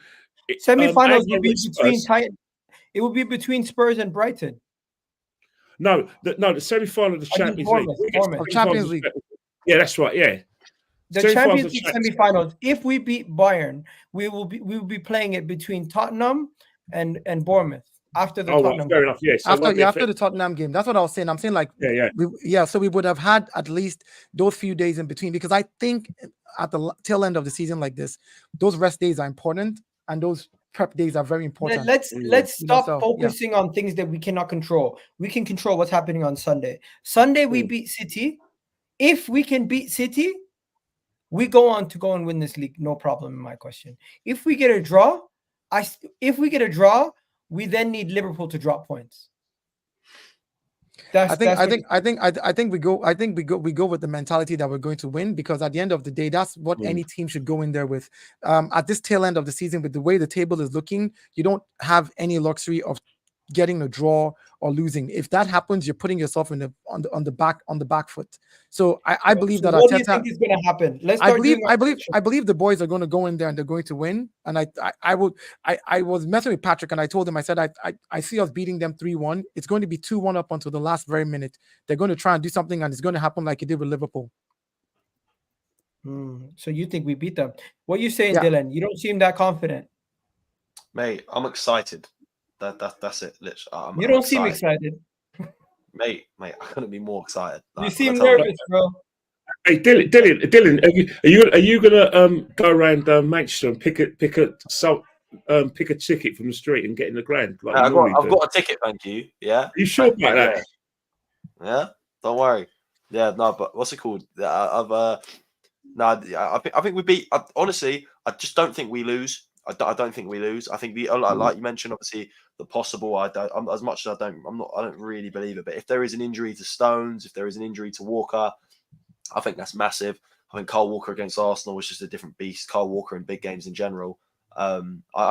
Semifinals Agnew will be and between Spurs. it will be between Spurs and Brighton. No, the semi-final of the Champions League. Bournemouth. Of Champions League. Yeah, that's right. Yeah, The Semifinals Champions of League Champions semifinals. If we beat Bayern, we will be playing it between Tottenham and Bournemouth after the Oh, right, Tottenham. fair enough. Yeah, so it won't be After the affected. Tottenham game. That's what I was saying. I'm saying like Yeah. so we would have had at least those few days in between, because I think at the tail end of the season like this, those rest days are important and those prep days are very important. Let's stop so, focusing on things that we cannot control. We can control what's happening on Sunday. Sunday we beat City. If we can beat City, we go on to go and win this league, no problem. In my question, if we get a draw, we then need Liverpool to drop points. I think we go with the mentality that we're going to win, because at the end of the day, that's what any team should go in there with. At this tail end of the season, with the way the table is looking, you don't have any luxury of getting a draw or losing. If that happens, you're putting yourself on the back foot. So I believe that what do you think is going to happen? I believe the boys are going to go in there and they're going to win. And I was messing with Patrick and I told him, I said I see us beating them 3-1. It's going to be 2-1 up until the last very minute. They're going to try and do something, and it's going to happen like it did with Liverpool. So you think we beat them? What are you saying, Dylan? You don't seem that confident. Mate, I'm excited. That's it. Literally, you don't seem excited. Mate, I couldn't be more excited. You seem nervous, bro. Hey, Dylan, are you gonna go around Manchester and pick a ticket from the street and get in the grand? Like I've got a ticket, thank you. Yeah. Are you sure about that? Yeah. Don't worry. Yeah, no, but what's it called? I think we beat. Honestly, I just don't think we lose. I don't think we lose. I think like you mentioned, obviously the possible. As much as I don't really believe it. But if there is an injury to Stones, if there is an injury to Walker, I think that's massive. I think Kyle Walker against Arsenal was just a different beast. Kyle Walker in big games in general. I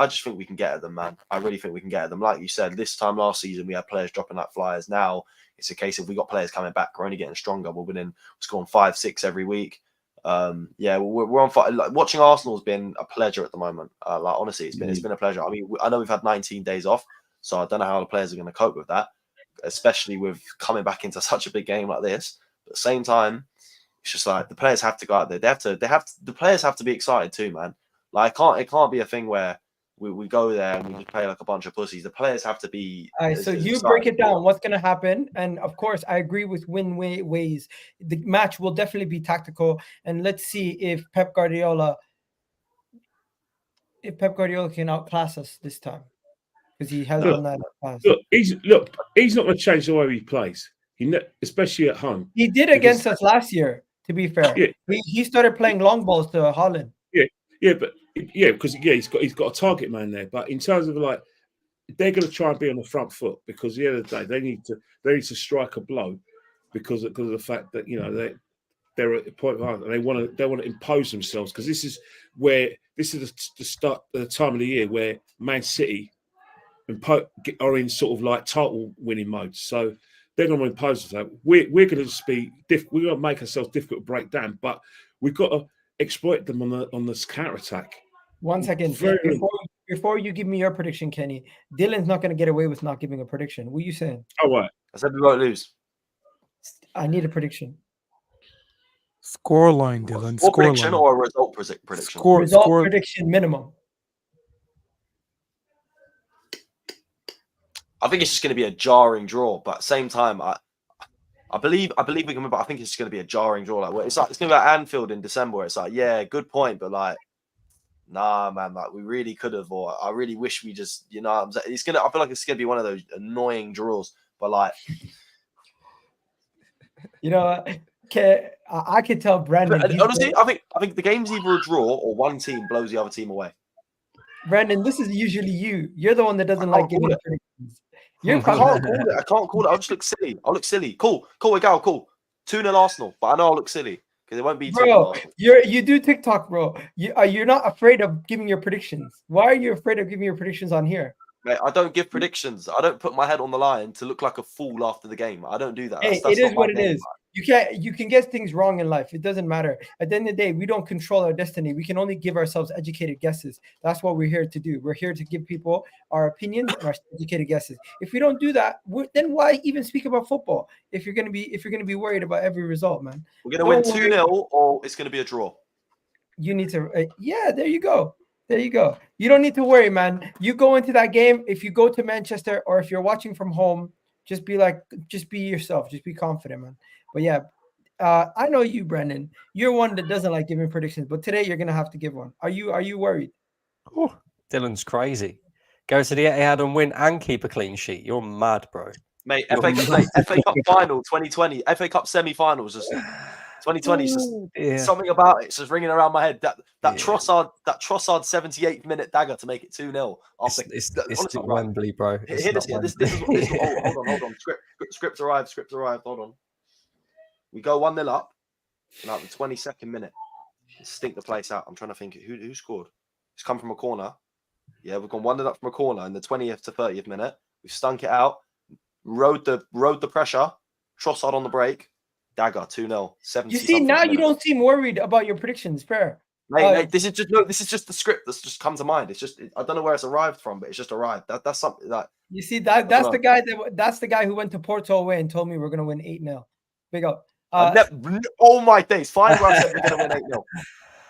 just think we can get at them, man. I really think we can get at them. Like you said, this time last season we had players dropping like flyers. Now it's a case of we got players coming back. We're only getting stronger. We're scoring 5-6 every week. We're on fire. Like, watching Arsenal has been a pleasure at the moment. Honestly, it's been a pleasure. I mean, I know we've had 19 days off, so I don't know how the players are going to cope with that, especially with coming back into such a big game like this. But at the same time, it's just like the players have to go out there. The players have to be excited too, man. Like it can't be a thing where we go there and we just play like a bunch of pussies. The players have to be. All right, so you break it down. What's going to happen? And of course, I agree with win ways. The match will definitely be tactical, and let's see if Pep Guardiola can outclass us this time, because he has done that in the past. He's not going to change the way he plays. Especially at home. He did against us last year. To be fair, he started playing long balls to Haaland. Because he's got a target man there. But in terms of like, they're going to try and be on the front foot, because at the end of the day they need to strike a blow because of the fact that they're at the point of and they want to impose themselves, because this is the start the time of the year where Man City are in sort of like title winning mode. So they're going to impose themselves. We're going to just be we're going to make ourselves difficult to break down, but we've got to exploit them on this counter attack. 1 second. Before you give me your prediction, Kenny, Dylan's not going to get away with not giving a prediction. What are you saying? Oh, right. I said we won't lose. I need a prediction. Scoreline, Dylan. Score prediction or a result prediction? Result prediction minimum. I think it's just going to be a jarring draw, but at the same time, I believe we can win, but I think it's going to be a jarring draw. Like it's going to be like Anfield in December. Where it's like, yeah, good point, but like, nah, man, like we really could have, or I really wish we just, I feel like it's going to be one of those annoying draws, but like, I could tell Brandon. Honestly, I think the game's either a draw or one team blows the other team away. Brandon, this is usually you. You're the one that doesn't like giving predictions. I can't call it. I'll just look silly. I'll look silly. Cool. We go. Cool. 2-0 Arsenal, but I know I'll look silly because it won't be. Bro, you do TikTok, bro. You're not afraid of giving your predictions. Why are you afraid of giving your predictions on here? Mate, I don't give predictions. I don't put my head on the line to look like a fool after the game. I don't do that. Hey, That's it is not what my it game. is. You can get things wrong in life. It doesn't matter. At the end of the day, we don't control our destiny. We can only give ourselves educated guesses. That's what we're here to do. We're here to give people our opinions and our educated guesses. If we don't do that, then why even speak about football? If you're gonna be worried about every result, man. We're gonna win 2-0, or it's gonna be a draw. You need to. Yeah, there you go. There you go. You don't need to worry, man. You go into that game. If you go to Manchester or if you're watching from home, just be yourself. Just be confident, man. But yeah, I know you, Brendan. You're one that doesn't like giving predictions, but today you're gonna have to give one. Are you worried? Oh, Dylan's crazy. Go to the Etihad and win and keep a clean sheet. You're mad, bro. Mate, FA Cup final 2020, FA Cup semi-finals, just 2020. Just something about it's just ringing around my head. That Trossard 78th minute dagger to make it 2-0. It's not Wembley, bro. This is hold on. Script arrived. Hold on. We go 1-0 up. Now the 22nd minute, stink the place out. I'm trying to think who scored. It's come from a corner. Yeah, we've gone 1-0 up from a corner in the 20th to 30th minute. We've stunk it out. Rode the pressure. Trossard on the break. Dagger 2-0. 70. You see now you don't seem worried about your predictions. Fair. Mate, this is just the script that's just come to mind. It's just I don't know where it's arrived from, but it's just arrived. That's something that you see that's the guy who went to Porto away and told me we're gonna win 8-0. Big up. All my days. Find where I said we're gonna win 8-0.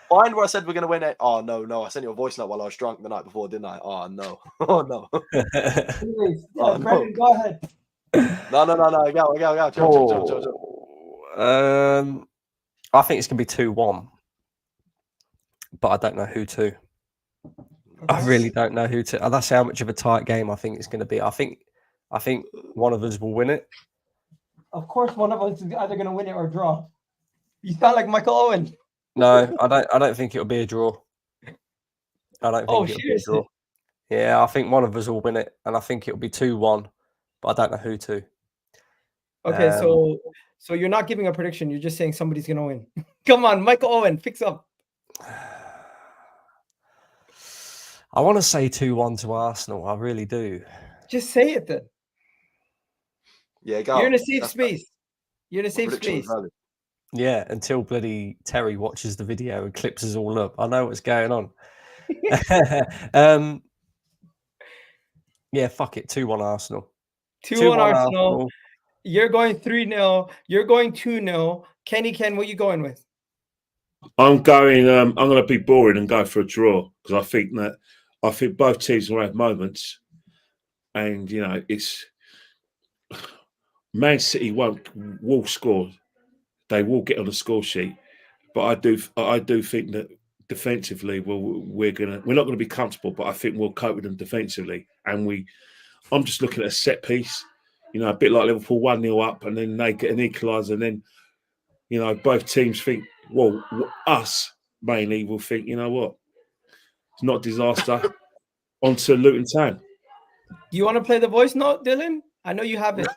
Find where I said we're gonna win 8. Oh no! I sent you a voice note while I was drunk the night before, didn't I? Oh no! Oh no! Anyways, Brendan, go ahead. No. Go. Chill. I think it's gonna be 2-1, but I don't know who to. I really don't know who to. That's how much of a tight game I think it's going to be. I think one of us will win it. Of course, one of us is either going to win it or draw. You sound like Michael Owen. No, I don't think it'll be a draw. I don't think it'll be a draw. Yeah, I think one of us will win it, and I think it'll be 2-1, but I don't know who to. Okay, so you're not giving a prediction. You're just saying somebody's going to win. Come on, Michael Owen, fix up. I want to say 2-1 to Arsenal. I really do. Just say it then. Yeah, go. You're in a safe space. You're in a safe space. Yeah, until bloody Terry watches the video and clips us all up. I know what's going on. Yeah, fuck it. 2-1 Arsenal. 2-1 Arsenal. You're going 3-0. You're going 2-0. Ken, what are you going with? I'm going. I'm going to be boring and go for a draw because I think both teams will have moments, and it's Man City will score. They will get on the score sheet, but I do think that defensively we're not going to be comfortable, but I think we'll cope with them defensively, and I'm just looking at a set piece, a bit like Liverpool 1-0 up, and then they get an equaliser, and then both teams think. Well, us mainly will think, what? It's not disaster. On to Luton Town. Do you want to play the voice note, Dylan? I know you have it.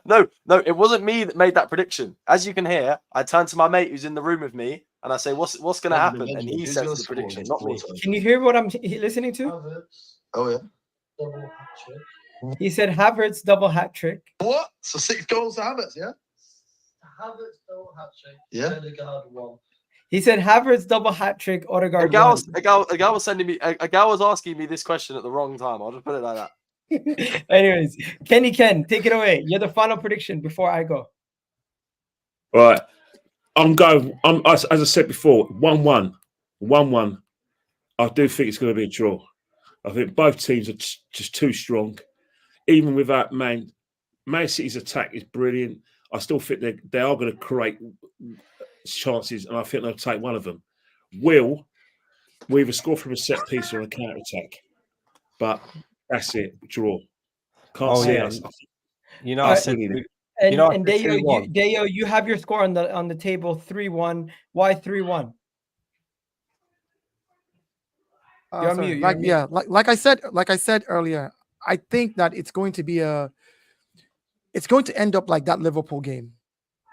No, it wasn't me that made that prediction. As you can hear, I turned to my mate who's in the room with me, and I say, "What's going to happen?" And he says the prediction, not me. Can you hear what I'm listening to? Oh yeah. Double hat trick. He said Havertz double hat trick. What? So 6 goals to Havertz, yeah? Havertz double hat trick. Yeah. Odegaard 1. He said Havertz double hat trick. Odegaard. A guy was sending me. A guy was asking me this question at the wrong time. I'll just put it like that. Anyways, Ken, take it away. You're the final prediction before I go. All right. I'm going. As I said before, 1-1. 1-1. I do think it's going to be a draw. I think both teams are just too strong. Even without Man City's attack is brilliant. I still think they are going to create chances, and I think they'll take one of them. We either score from a set piece or a counter attack, but that's it. Draw. Can't see us. I said. And Deo, you have your score on the table 3-1. Why 3-1? You're on mute. Like I said earlier, I think that it's going to end up like that Liverpool game.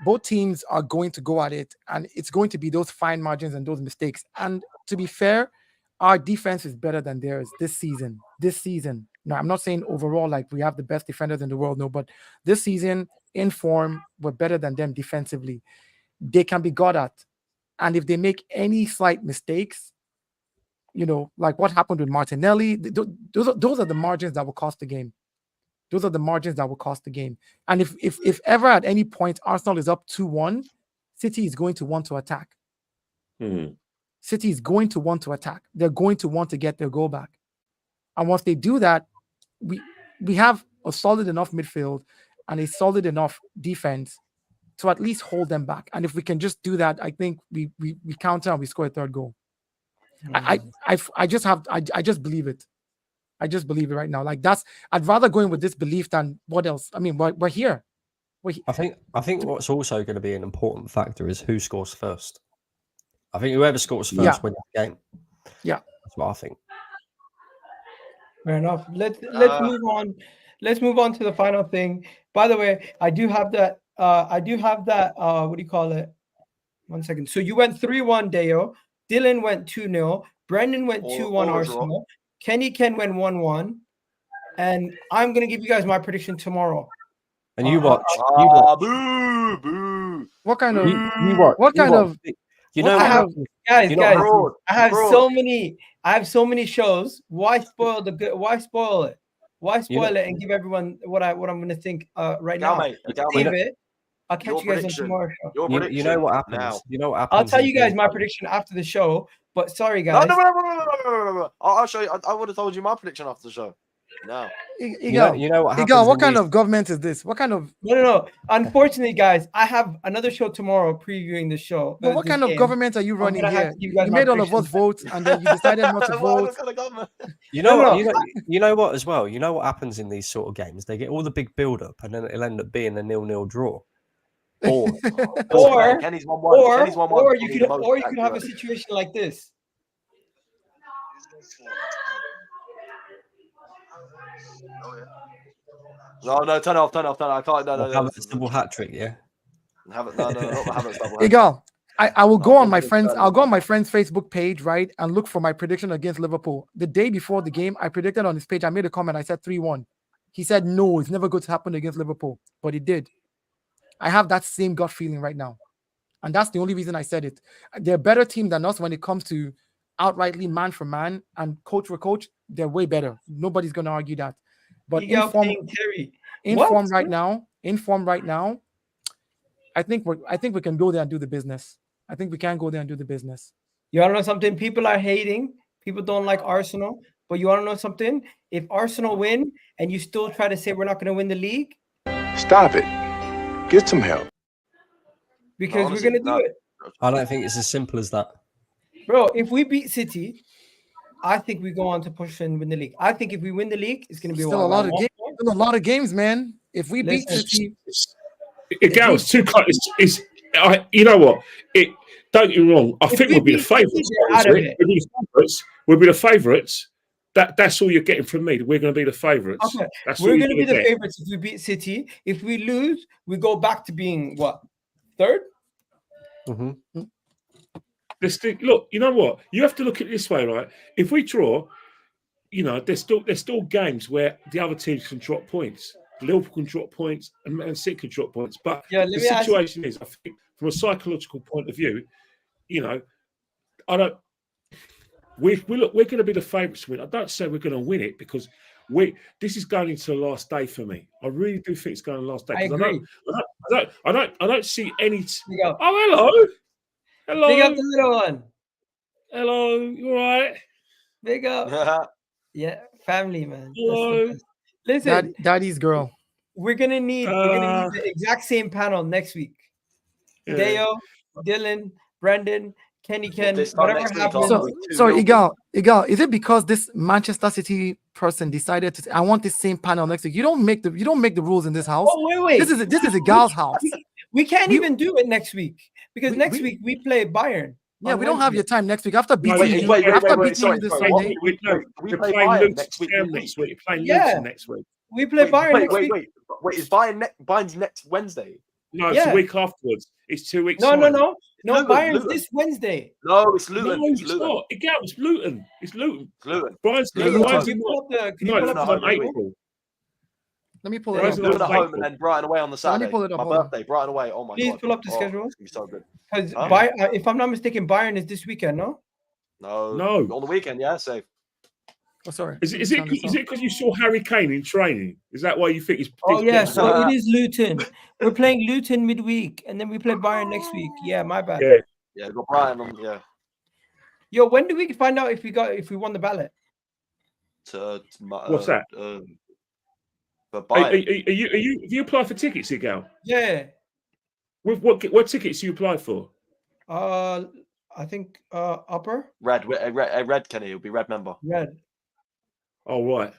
Both teams are going to go at it, and it's going to be those fine margins and those mistakes. And to be fair, our defense is better than theirs this season. This season. Now, I'm not saying overall like we have the best defenders in the world, no, but this season in form, we're better than them defensively. They can be got at. And if they make any slight mistakes, like what happened with Martinelli, those are the margins that will cost the game. Those are the margins that will cost the game. And if ever at any point Arsenal is up 2-1, City is going to want to attack. City is going to want to attack. They're going to want to get their goal back. And once they do that, we have a solid enough midfield and a solid enough defense to at least hold them back. And if we can just do that, I think we counter and we score a third goal. I just believe it. I just believe it right now. Like I'd rather go in with this belief than what else. I mean, we're here. I think what's also going to be an important factor is who scores first. I think whoever scores first wins the game. Yeah, that's what I think. Fair enough. Let's move on. Let's move on to the final thing. By the way, I do have that. What do you call it? 1 second. So you went 3-1, Deo. Dylan went 2-0. Brendan went 2-1 Arsenal. Ken went 1-1. And I'm gonna give you guys my prediction tomorrow. And you watch. Boo, boo. What kind of? You watch. What kind of? You know, guys. I have so many shows. Why spoil the good? Why spoil it? Why spoil it and give everyone what I'm going to think right now? Save it. I'll catch you guys on tomorrow's show. You know what happens. Now. You know what happens. I'll tell you guys my prediction after the show. But sorry, guys. No. I'll show you. I would have told you my prediction after the show. No. You know what happens. Igal, what kind of government is this? What kind of? No. Unfortunately, guys, I have another show tomorrow previewing the show. But what kind of government are you running here? You made all of us vote, and then you decided not to vote. You know what as well. You know what happens in these sort of games? They get all the big build-up, and then it'll end up being a 0-0 draw. Or you could have a situation like this. No, turn off. I can't. No. Havertz double hat trick, yeah. No, not the Havertz double. Igal, I will go on my friend's. I'll go on my friend's Facebook page, right, and look for my prediction against Liverpool. The day before the game, I predicted on his page. I made a comment. I said 3-1. He said no, it's never going to happen against Liverpool, but it did. I have that same gut feeling right now, and that's the only reason I said it. They're a better team than us when it comes to outrightly man for man and coach for coach. They're way better. Nobody's going to argue that. But in form right now, I think we can go there and do the business. I think we can go there and do the business. You want to know something? People are hating. People don't like Arsenal. But you want to know something? If Arsenal win and you still try to say we're not going to win the league, stop it. Get some help. Because we're going to do it. I don't think it's as simple as that. Bro, if we beat City, I think we go on to push and win the league. I think if we win the league, it's going to be still a lot of games. Still a lot of games, man. If we beat City, it goes too close. You know what? Don't get me wrong. I think we'll be the favourites. We'll be the favourites. That's all you're getting from me. We're going to be the favourites. Okay. We're going to be the favourites if we beat City. If we lose, we go back to being what? Third? Mm-hmm. Look, you know what? You have to look at it this way, right? If we draw, there's still games where the other teams can drop points. Liverpool can drop points and City can drop points. But the situation is, I think, from a psychological point of view, we're going to be the favourites to win. I don't say we're going to win it because this is going into the last day for me. I really do think it's going to the last day. I agree. I don't see any. Oh, hello. Hello. Big up the little one. Hello. You all right? Big up. Yeah, family, man. Hello. Listen, Daddy's girl. We're gonna need the exact same panel next week. Yeah. Deo, Dylan, Brendan, Ken, whatever happens. So Igal, is it because this Manchester City person decided to? I want this same panel next week. You don't make the rules in this house. Oh wait. This is Igal's house. We can't even do it next week because next week we play Bayern. Yeah, we don't have your time next week. After beating Wait, this Sunday, we're playing Luton next week. We're playing Luton next week. We play Bayern next week. Wait, is Bayern's next Wednesday? No, it's Yeah. a week afterwards. It's 2 weeks. No, time. no. Luton, Bayern's Luton. this Wednesday. No, it's Luton. No, it's it's Luton. not. It's Luton. It's Luton. It's Luton. Brian's Can Luton you, at Brian's can you in pull up the? Can you no, pull it's up Luton the at home schedule? midweek. Let me pull Yeah, it it's up. Brian's Luton at April. home and then Brighton away on the Let me Saturday. pull it up, My hold on. birthday, Brighton away. Oh my Please god. pull up the Oh, schedule. it's gonna be so good. Because Huh? if I'm not mistaken, Bayern is this weekend. No. No, No. on the weekend, yeah. So Oh, sorry. Is Let me turn this it up. because you saw Harry Kane in training? Is that why you think it's? Oh yeah, it's- so it is Luton. We're playing Luton midweek, and then we play Bayern next week. Yeah, my bad. Yeah. yeah, we've got Brighton on. Yeah, Yo, when do we find out if we won the ballot? What's that? For Are Bayern. you? Have you applied for tickets, Gal? Yeah. What tickets you applied for? I think upper Red Kenny, it'll be red member. red. Oh right.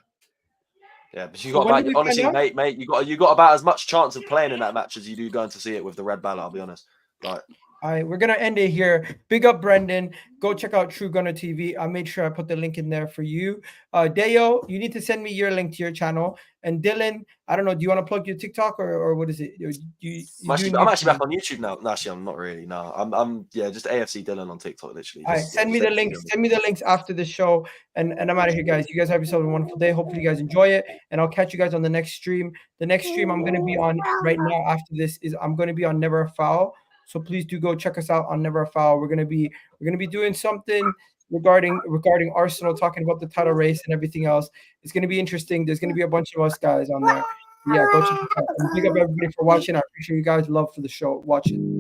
Yeah, but you So got when about, do we honestly, find out? mate, you got about as much chance of playing in that match as you do going to see it with the red ballot. I'll be honest. Like, All right, we're gonna end it here. Big up Brendan. Go check out True Gunner TV. I made sure I put the link in there for you. Deo, you need to send me your link to your channel. And Dylan, I don't know. Do you want to plug your TikTok or what is it? I'm actually back on YouTube now. No, actually, I'm not really. No, I'm just AFC Dylan on TikTok, literally. All right, Just- send me just the AFC links. Dylan. Send me the links after the show, and I'm out of here, guys. You guys have yourself a wonderful day. Hopefully, you guys enjoy it, and I'll catch you guys on the next stream. The next stream I'm going to be on right now after this is I'm going to be on Never a Foul. So please do go check us out on Never a Foul. We're gonna be doing something regarding Arsenal, talking about the title race and everything else. It's gonna be interesting. There's gonna be a bunch of us guys on there. Yeah, go check us out. And big up everybody for watching. I appreciate you guys' love for the show. Watching.